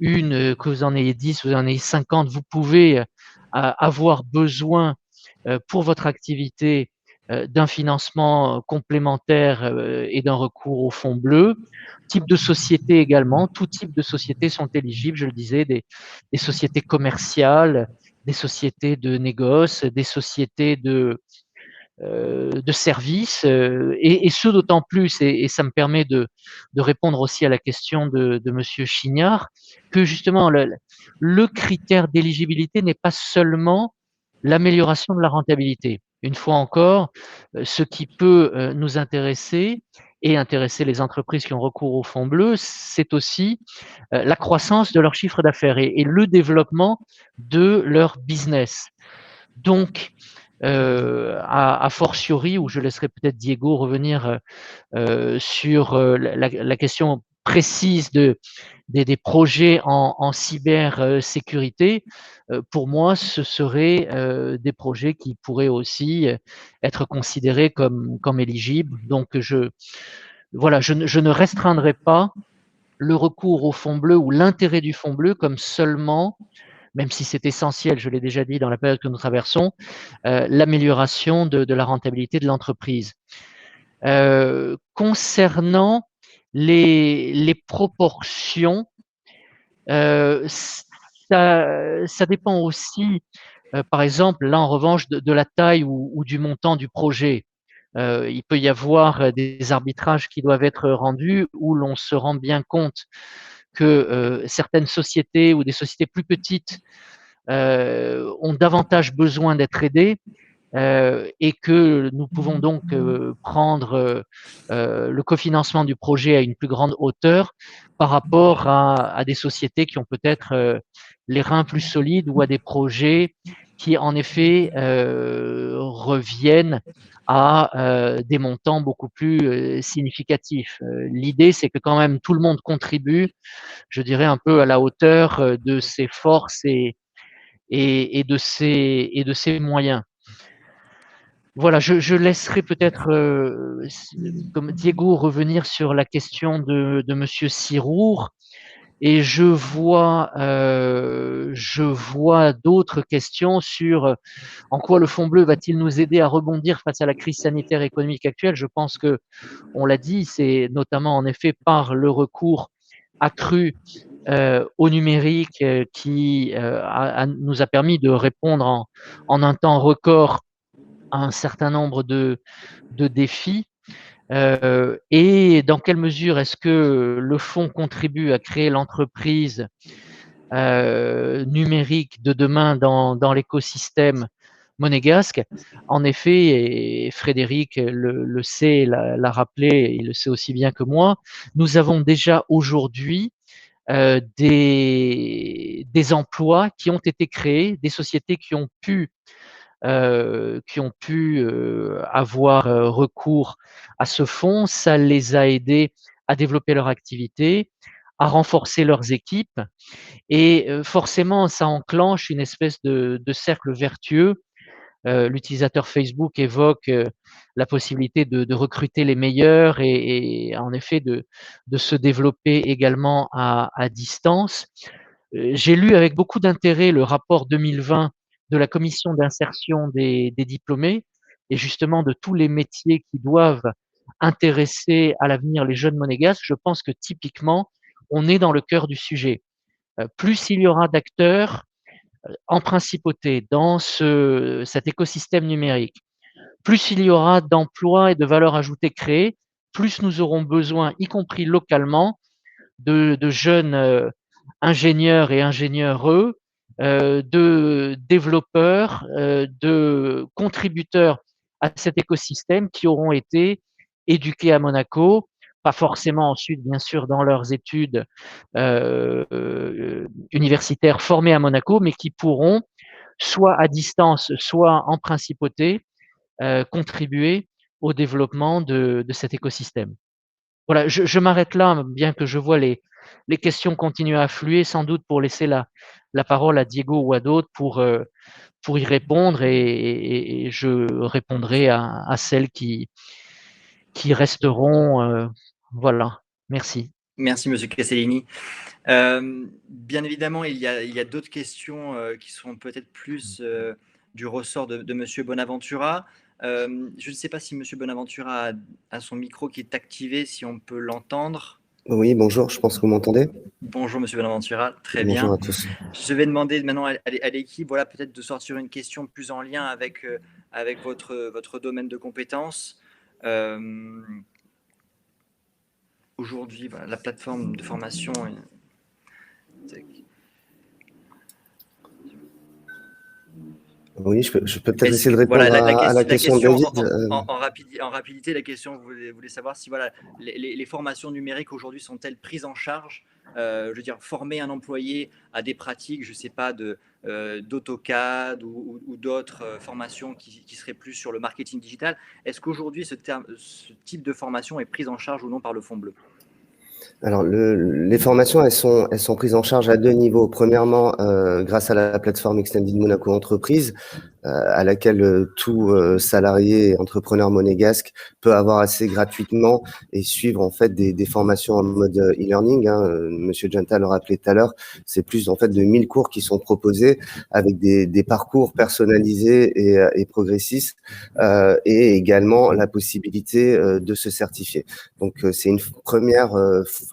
une, que vous en ayez 10, que vous en ayez 50, vous pouvez avoir besoin pour votre activité d'un financement complémentaire et d'un recours au fonds bleu. Type de société également, tout type de sociétés sont éligibles, je le disais, des sociétés commerciales, des sociétés de négoce, des sociétés de services, et ce d'autant plus, et ça me permet de répondre aussi à la question de Monsieur Chignard, que justement le critère d'éligibilité n'est pas seulement l'amélioration de la rentabilité. Une fois encore, ce qui peut nous intéresser et intéresser les entreprises qui ont recours au fonds bleu, c'est aussi la croissance de leur chiffre d'affaires et le développement de leur business. Donc, a fortiori, où je laisserai peut-être Diego revenir sur la question précises des projets en cybersécurité, pour moi, ce seraient des projets qui pourraient aussi être considérés comme éligibles. Donc, voilà, je ne restreindrai pas le recours au fonds bleu ou l'intérêt du fonds bleu comme seulement, même si c'est essentiel, je l'ai déjà dit dans la période que nous traversons, l'amélioration de la rentabilité de l'entreprise. Concernant les proportions, ça dépend aussi, par exemple, là en revanche, de la taille ou du montant du projet. Il peut y avoir des arbitrages qui doivent être rendus où l'on se rend bien compte que certaines sociétés ou des sociétés plus petites ont davantage besoin d'être aidées et que nous pouvons donc prendre le cofinancement du projet à une plus grande hauteur par rapport à des sociétés qui ont peut-être les reins plus solides ou à des projets qui en effet reviennent à des montants beaucoup plus significatifs. L'idée, c'est que quand même tout le monde contribue, je dirais, un peu à la hauteur de ses forces et de ses moyens. Voilà, je laisserai peut-être comme Diego revenir sur la question de Monsieur Sirour et je vois d'autres questions sur en quoi le Fonds bleu va-t-il nous aider à rebondir face à la crise sanitaire et économique actuelle. Je pense que on l'a dit, c'est notamment en effet par le recours accru au numérique qui nous a permis de répondre en un temps record à un certain nombre de défis. Et dans quelle mesure est-ce que le fonds contribue à créer l'entreprise numérique de demain dans l'écosystème monégasque? En effet, et Frédéric le sait, l'a rappelé, il le sait aussi bien que moi, nous avons déjà aujourd'hui des emplois qui ont été créés, des sociétés qui ont pu avoir recours à ce fonds. Ça les a aidés à développer leur activité, à renforcer leurs équipes et forcément, ça enclenche une espèce de cercle vertueux. L'utilisateur Facebook évoque la possibilité de recruter les meilleurs et en effet de se développer également à distance. J'ai lu avec beaucoup d'intérêt le rapport 2020 de la commission d'insertion des diplômés et justement de tous les métiers qui doivent intéresser à l'avenir les jeunes monégasques. Je pense que typiquement, on est dans le cœur du sujet. Plus il y aura d'acteurs en principauté dans cet écosystème numérique, plus il y aura d'emplois et de valeur ajoutée créés, plus nous aurons besoin, y compris localement, de jeunes ingénieurs et ingénieureux, de développeurs, de contributeurs à cet écosystème qui auront été éduqués à Monaco, pas forcément ensuite, bien sûr, dans leurs études universitaires formés à Monaco, mais qui pourront, soit à distance, soit en principauté, contribuer au développement de cet écosystème. Voilà, je m'arrête là, bien que je vois les questions continuer à affluer, sans doute pour laisser la parole à Diego ou à d'autres pour y répondre et je répondrai à celles qui resteront. Voilà, merci. Merci, Monsieur Castellini. Bien évidemment, il y a d'autres questions qui sont peut-être plus du ressort de Monsieur Bonaventura. Je ne sais pas si Monsieur Bonaventura a son micro qui est activé, si on peut l'entendre. Oui, bonjour, je pense que vous m'entendez. Bonjour Monsieur Bonaventura, très Bonjour bien. à tous. Je vais demander maintenant à l'équipe, voilà, peut-être de sortir une question plus en lien avec votre domaine de compétences. Aujourd'hui, voilà, la plateforme de formation. Oui, je peux peut-être essayer de répondre à la question de David. En rapidité, la question, vous voulez savoir si voilà, les formations numériques aujourd'hui sont-elles prises en charge, je veux dire, former un employé à des pratiques, je ne sais pas, d'AutoCAD ou d'autres formations qui seraient plus sur le marketing digital. Est-ce qu'aujourd'hui, ce type de formation est prise en charge ou non par le Fonds bleu? Alors, les formations, elles sont prises en charge à 2 niveaux. Premièrement, grâce à la plateforme Extended Monaco Entreprise, à laquelle tout salarié et entrepreneur monégasque peut avoir accès gratuitement et suivre en fait des formations en mode e-learning. Monsieur Genta le rappelait tout à l'heure, c'est plus en fait de 1000 cours qui sont proposés avec des parcours personnalisés et progressistes et également la possibilité de se certifier. Donc, c'est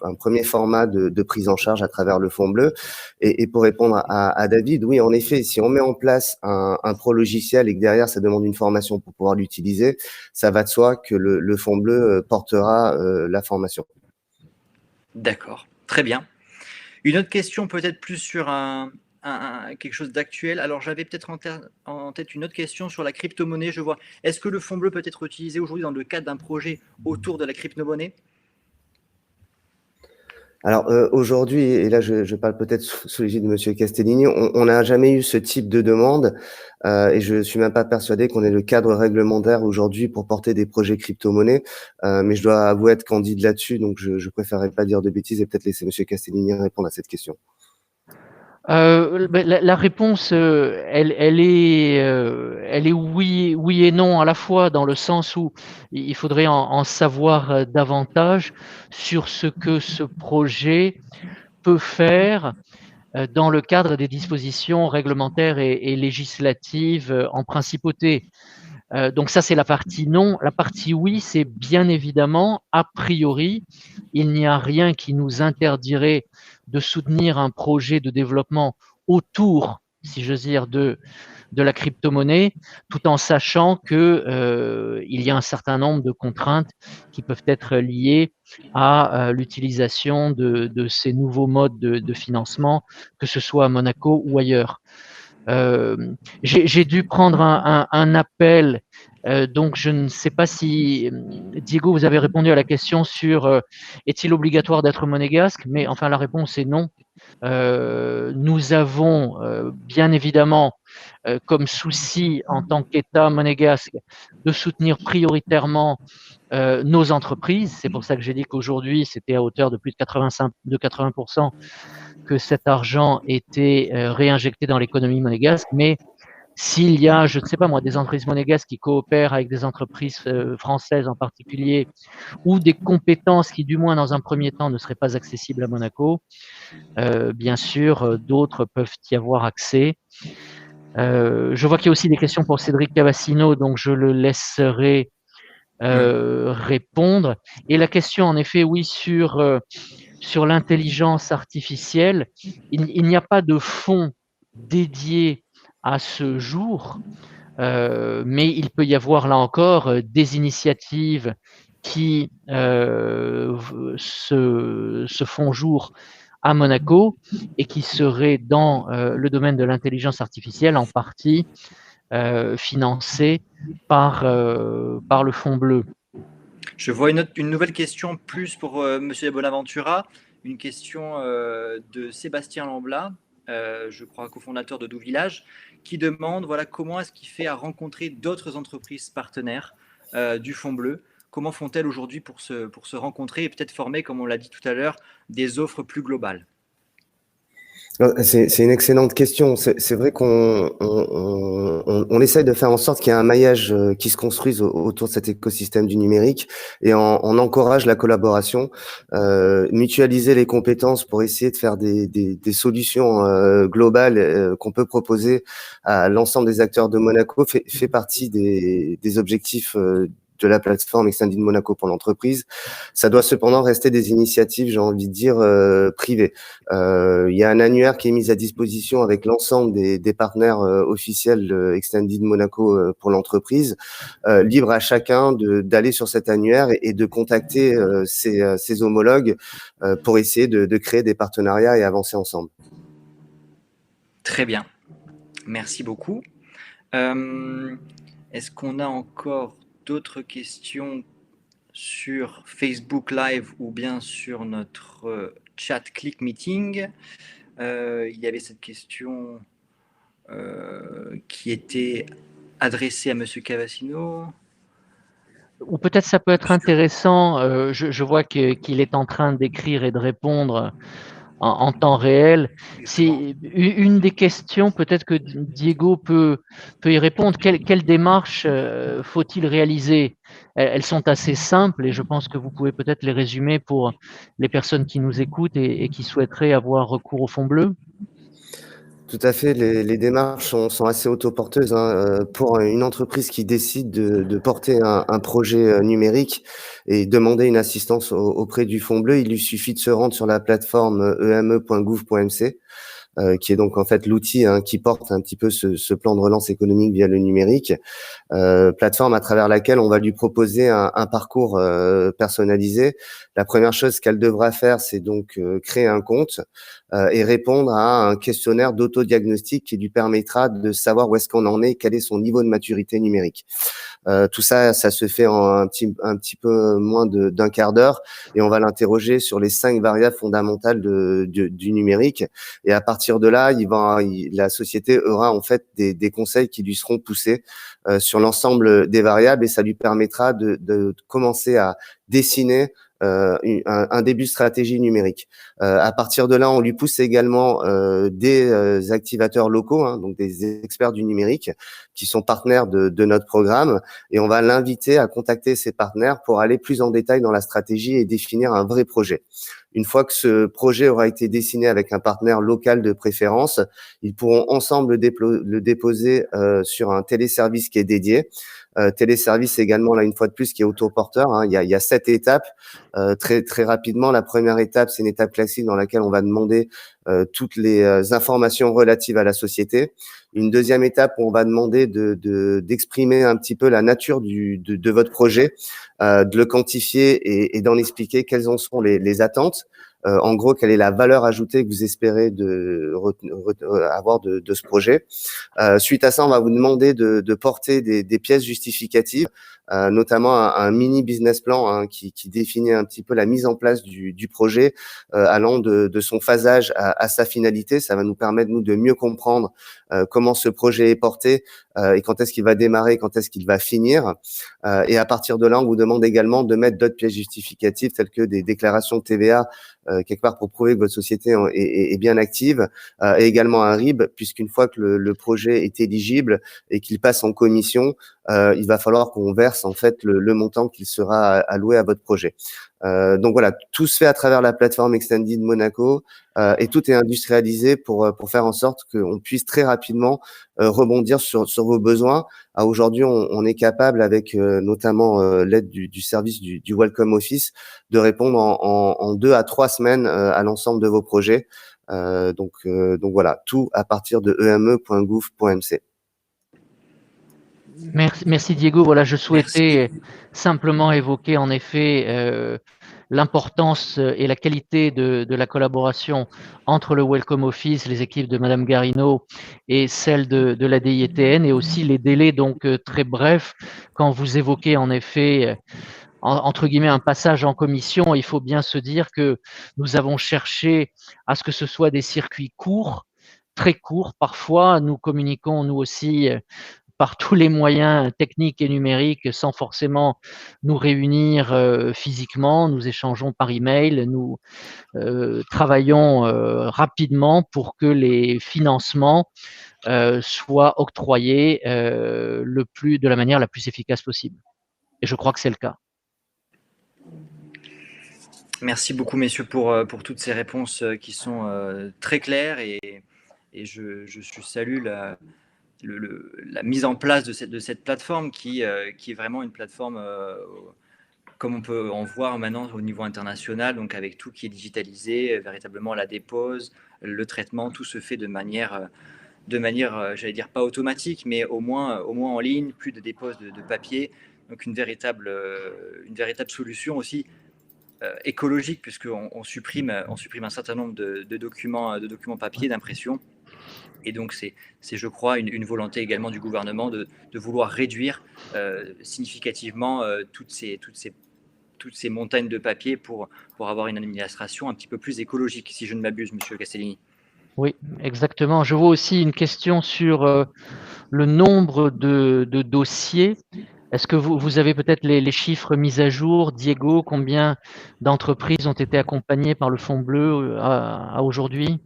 un premier format de prise en charge à travers le Fonds Bleu. Et pour répondre à David, oui, en effet, si on met en place un pro logiciel et que derrière, ça demande une formation pour pouvoir l'utiliser, ça va de soi que le Fonds Bleu portera la formation. D'accord, très bien. Une autre question peut-être plus sur quelque chose d'actuel. Alors, j'avais peut-être en tête une autre question sur la crypto-monnaie. Je vois, est-ce que le Fonds Bleu peut être utilisé aujourd'hui dans le cadre d'un projet autour de la crypto-monnaie? Alors aujourd'hui, et là je parle peut-être sous l'égide de Monsieur Castellini, on n'a jamais eu ce type de demande et je suis même pas persuadé qu'on ait le cadre réglementaire aujourd'hui pour porter des projets crypto-monnaies. Mais je dois avouer être candide là-dessus, donc je préférerais pas dire de bêtises et peut-être laisser Monsieur Castellini répondre à cette question. La réponse, elle est oui et non à la fois, dans le sens où il faudrait en savoir davantage sur ce que ce projet peut faire dans le cadre des dispositions réglementaires et législatives en principauté. Donc ça, c'est la partie non. La partie oui, c'est bien évidemment, a priori, il n'y a rien qui nous interdirait de soutenir un projet de développement autour, si j'ose dire, de la crypto-monnaie, tout en sachant que il y a un certain nombre de contraintes qui peuvent être liées à l'utilisation de ces nouveaux modes de financement, que ce soit à Monaco ou ailleurs. J'ai dû prendre un appel, donc je ne sais pas si, Diego, vous avez répondu à la question sur est-il obligatoire d'être monégasque, mais enfin la réponse est non. Nous avons bien évidemment comme souci en tant qu'État monégasque de soutenir prioritairement nos entreprises. C'est pour ça que j'ai dit qu'aujourd'hui, c'était à hauteur de plus de 80% que cet argent était réinjecté dans l'économie monégasque. Mais s'il y a, je ne sais pas moi, des entreprises monégasques qui coopèrent avec des entreprises françaises en particulier, ou des compétences qui, du moins dans un premier temps, ne seraient pas accessibles à Monaco, bien sûr, d'autres peuvent y avoir accès. Je vois qu'il y a aussi des questions pour Cédric Cavassino, donc je le laisserai répondre. Et la question, en effet, oui, sur l'intelligence artificielle, il n'y a pas de fonds dédié à ce jour, mais il peut y avoir là encore des initiatives qui se font jour à Monaco et qui seraient dans le domaine de l'intelligence artificielle en partie financées par le Fonds Bleu. Je vois une nouvelle question plus pour Monsieur Bonaventura, une question de Sébastien Lambla, je crois cofondateur de Doux Village, qui demande voilà, comment est-ce qu'il fait à rencontrer d'autres entreprises partenaires du Fonds Bleu. Comment font-elles aujourd'hui pour se rencontrer et peut-être former, comme on l'a dit tout à l'heure, des offres plus globales? C'est une excellente question. C'est vrai qu'on essaye de faire en sorte qu'il y ait un maillage qui se construise autour de cet écosystème du numérique et on encourage la collaboration, mutualiser les compétences pour essayer de faire des solutions globales qu'on peut proposer à l'ensemble des acteurs de Monaco fait partie des objectifs de la plateforme Extended Monaco pour l'entreprise. Ça doit cependant rester des initiatives, j'ai envie de dire, privées. Il y a un annuaire qui est mis à disposition avec l'ensemble des partenaires officiels de Extended Monaco pour l'entreprise, libre à chacun d'aller sur cet annuaire et de contacter ses homologues pour essayer de créer des partenariats et avancer ensemble. Très bien, merci beaucoup. Est-ce qu'on a encore d'autres questions sur Facebook Live ou bien sur notre chat Click Meeting? Il y avait cette question qui était adressée à Monsieur Cavassino. ou peut-être ça peut être intéressant, je vois qu'il est en train d'écrire et de répondre en temps réel. C'est une des questions, peut-être que Diego peut y répondre. Quelle démarche faut-il réaliser? Elles sont assez simples et je pense que vous pouvez peut-être les résumer pour les personnes qui nous écoutent et qui souhaiteraient avoir recours au fonds bleu. Tout à fait, les démarches sont assez autoporteuses, hein. Pour une entreprise qui décide de porter un projet numérique et demander une assistance auprès du Fonds bleu, il lui suffit de se rendre sur la plateforme eme.gouv.mc, qui est donc en fait l'outil, hein, qui porte un petit peu ce plan de relance économique via le numérique. Plateforme à travers laquelle on va lui proposer un parcours personnalisé. La première chose qu'elle devra faire, c'est donc créer un compte et répondre à un questionnaire d'autodiagnostic qui lui permettra de savoir où est-ce qu'on en est, quel est son niveau de maturité numérique. Tout ça, ça se fait en un petit peu moins d'un quart d'heure et on va l'interroger sur les 5 variables fondamentales du numérique. Et à partir de là, la société aura en fait des conseils qui lui seront poussés sur l'ensemble des variables et ça lui permettra de commencer à dessiner un début de stratégie numérique. À partir de là, on lui pousse également des activateurs locaux, hein, donc des experts du numérique qui sont partenaires de notre programme et on va l'inviter à contacter ses partenaires pour aller plus en détail dans la stratégie et définir un vrai projet. Une fois que ce projet aura été dessiné avec un partenaire local de préférence, ils pourront ensemble le déposer sur un téléservice qui est dédié. Téléservice également, là, une fois de plus, qui est autoporteur, hein. Il y a 7 étapes. Très rapidement, la première étape, c'est une étape classique dans laquelle on va demander toutes les informations relatives à la société. Une deuxième étape où on va demander d'exprimer un petit peu la nature de votre projet, de le quantifier et d'en expliquer quelles en sont les attentes. En gros, quelle est la valeur ajoutée que vous espérez avoir de ce projet. Suite à ça, on va vous demander de porter des pièces justificatives, notamment un mini business plan, hein, qui définit un petit peu la mise en place du projet, allant de son phasage à sa finalité. Ça va nous permettre, nous, de mieux comprendre comment ce projet est porté et quand est-ce qu'il va démarrer, quand est-ce qu'il va finir. Et à partir de là, on vous demande également de mettre d'autres pièces justificatives telles que des déclarations de TVA quelque part pour prouver que votre société est bien active, et également un RIB, puisqu'une fois que le projet est éligible et qu'il passe en commission, il va falloir qu'on verse en fait le montant qu'il sera alloué à votre projet. Donc voilà, tout se fait à travers la plateforme Extended Monaco et tout est industrialisé pour faire en sorte qu'on puisse très rapidement rebondir sur vos besoins. Aujourd'hui, on est capable, avec notamment l'aide du service du Welcome Office, de répondre en 2 à 3 semaines à l'ensemble de vos projets. Donc voilà, tout à partir de eme.gouv.mc. Merci Diego. Voilà, je souhaitais simplement évoquer en effet l'importance et la qualité de la collaboration entre le Welcome Office, les équipes de Madame Garino et celles de la DIETN, et aussi les délais donc très brefs quand vous évoquez en effet entre guillemets un passage en commission. Il faut bien se dire que nous avons cherché à ce que ce soit des circuits courts, très courts parfois. Nous communiquons nous aussi par tous les moyens techniques et numériques sans forcément nous réunir physiquement. Nous échangeons par email, nous travaillons rapidement pour que les financements soient octroyés de la manière la plus efficace possible. Et je crois que c'est le cas. Merci beaucoup, messieurs, pour toutes ces réponses qui sont très claires et je salue la mise en place de cette plateforme qui est vraiment une plateforme comme on peut en voir maintenant au niveau international, donc avec tout qui est digitalisé, véritablement la dépose, le traitement, tout se fait de manière j'allais dire pas automatique, mais au moins en ligne, plus de dépose de papier, donc une véritable solution aussi écologique, puisqu'on supprime un certain nombre de documents papier, d'impression. Et donc, c'est je crois, une volonté également du gouvernement de vouloir réduire significativement toutes ces montagnes de papier pour avoir une administration un petit peu plus écologique, si je ne m'abuse, Monsieur Castellini. Oui, exactement. Je vois aussi une question sur le nombre de dossiers. Est-ce que vous avez peut-être les chiffres mis à jour? Diego, combien d'entreprises ont été accompagnées par le Fonds bleu à aujourd'hui?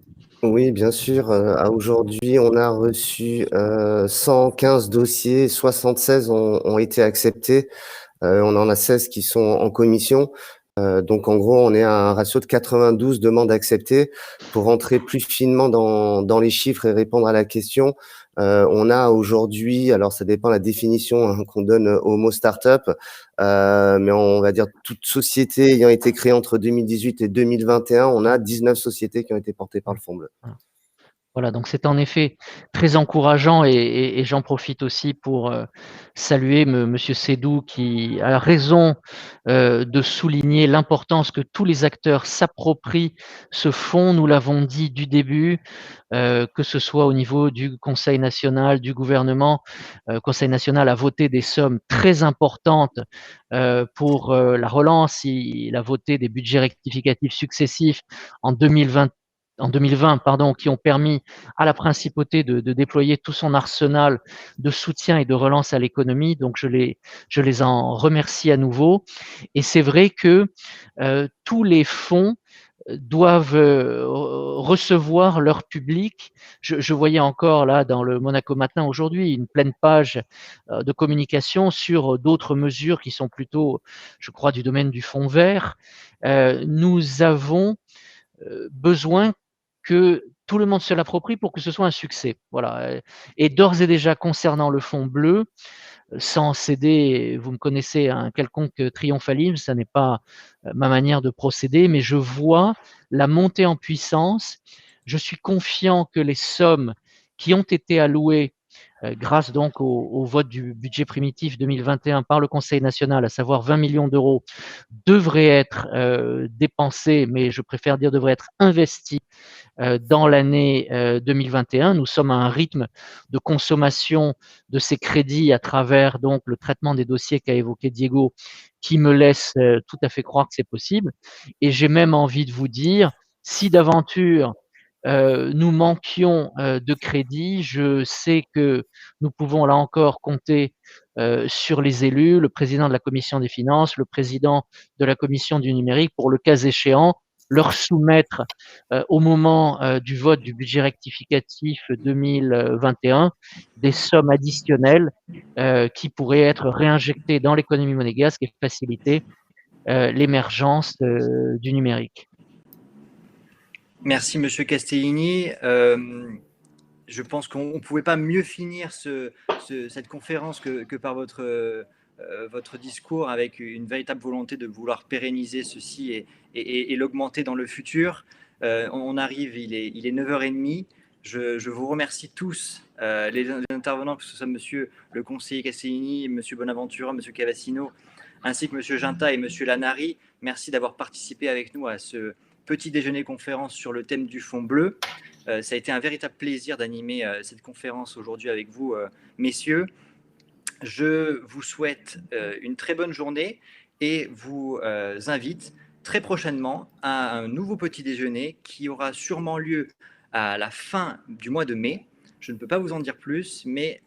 Oui, bien sûr. À aujourd'hui, on a reçu 115 dossiers, 76 ont été acceptés. On en a 16 qui sont en commission. Donc, en gros, on est à un ratio de 92 demandes acceptées. Pour rentrer plus finement dans les chiffres et répondre à la question, on a aujourd'hui, alors ça dépend de la définition qu'on donne au mot start-up, mais on va dire toute société ayant été créée entre 2018 et 2021, on a 19 sociétés qui ont été portées par le Fonds bleu. Voilà, donc c'est en effet très encourageant et j'en profite aussi pour saluer Monsieur Sédou qui a raison de souligner l'importance que tous les acteurs s'approprient ce fonds. Nous l'avons dit du début, que ce soit au niveau du Conseil national, du gouvernement. Conseil national a voté des sommes très importantes pour la relance. Il a voté des budgets rectificatifs successifs en 2020, qui ont permis à la principauté de déployer tout son arsenal de soutien et de relance à l'économie. Donc, je les en remercie à nouveau. Et c'est vrai que tous les fonds doivent recevoir leur public. Je voyais encore là dans le Monaco Matin aujourd'hui une pleine page de communication sur d'autres mesures qui sont plutôt, je crois, du domaine du fonds vert. Nous avons besoin que tout le monde se l'approprie pour que ce soit un succès. Voilà. Et d'ores et déjà, concernant le fonds bleu, sans céder, vous me connaissez, à un quelconque triomphalisme, ça n'est pas ma manière de procéder, mais je vois la montée en puissance. Je suis confiant que les sommes qui ont été allouées grâce donc au vote du budget primitif 2021 par le Conseil national, à savoir 20 millions d'euros, devraient être dépensés, mais je préfère dire devraient être investis dans l'année 2021. Nous sommes à un rythme de consommation de ces crédits à travers donc le traitement des dossiers qu'a évoqué Diego, qui me laisse tout à fait croire que c'est possible. Et j'ai même envie de vous dire, si d'aventure nous manquions de crédit, je sais que nous pouvons là encore compter sur les élus, le président de la commission des finances, le président de la commission du numérique, pour le cas échéant, leur soumettre au moment du vote du budget rectificatif 2021 des sommes additionnelles qui pourraient être réinjectées dans l'économie monégasque et faciliter l'émergence du numérique. Merci, Monsieur Castellini. Je pense qu'on ne pouvait pas mieux finir cette conférence que par votre discours, avec une véritable volonté de vouloir pérenniser ceci et l'augmenter dans le futur. On arrive, il est 9h30. Je vous remercie tous, les intervenants, que ce soit Monsieur le conseiller Castellini, Monsieur Bonaventura, Monsieur Cavassino, ainsi que Monsieur Ginta et Monsieur Lanari. Merci d'avoir participé avec nous à ce petit déjeuner conférence sur le thème du Fonds bleu. Ça a été un véritable plaisir d'animer cette conférence aujourd'hui avec vous, messieurs. Je vous souhaite une très bonne journée et vous invite très prochainement à un nouveau petit déjeuner qui aura sûrement lieu à la fin du mois de mai. Je ne peux pas vous en dire plus, mais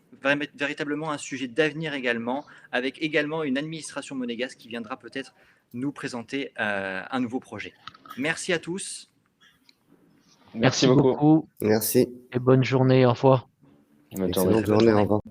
véritablement un sujet d'avenir également, avec également une administration monégasque qui viendra peut-être nous présenter un nouveau projet. Merci à tous. Merci beaucoup. Merci. Et bonne journée. Au revoir. Bonne journée. Au revoir.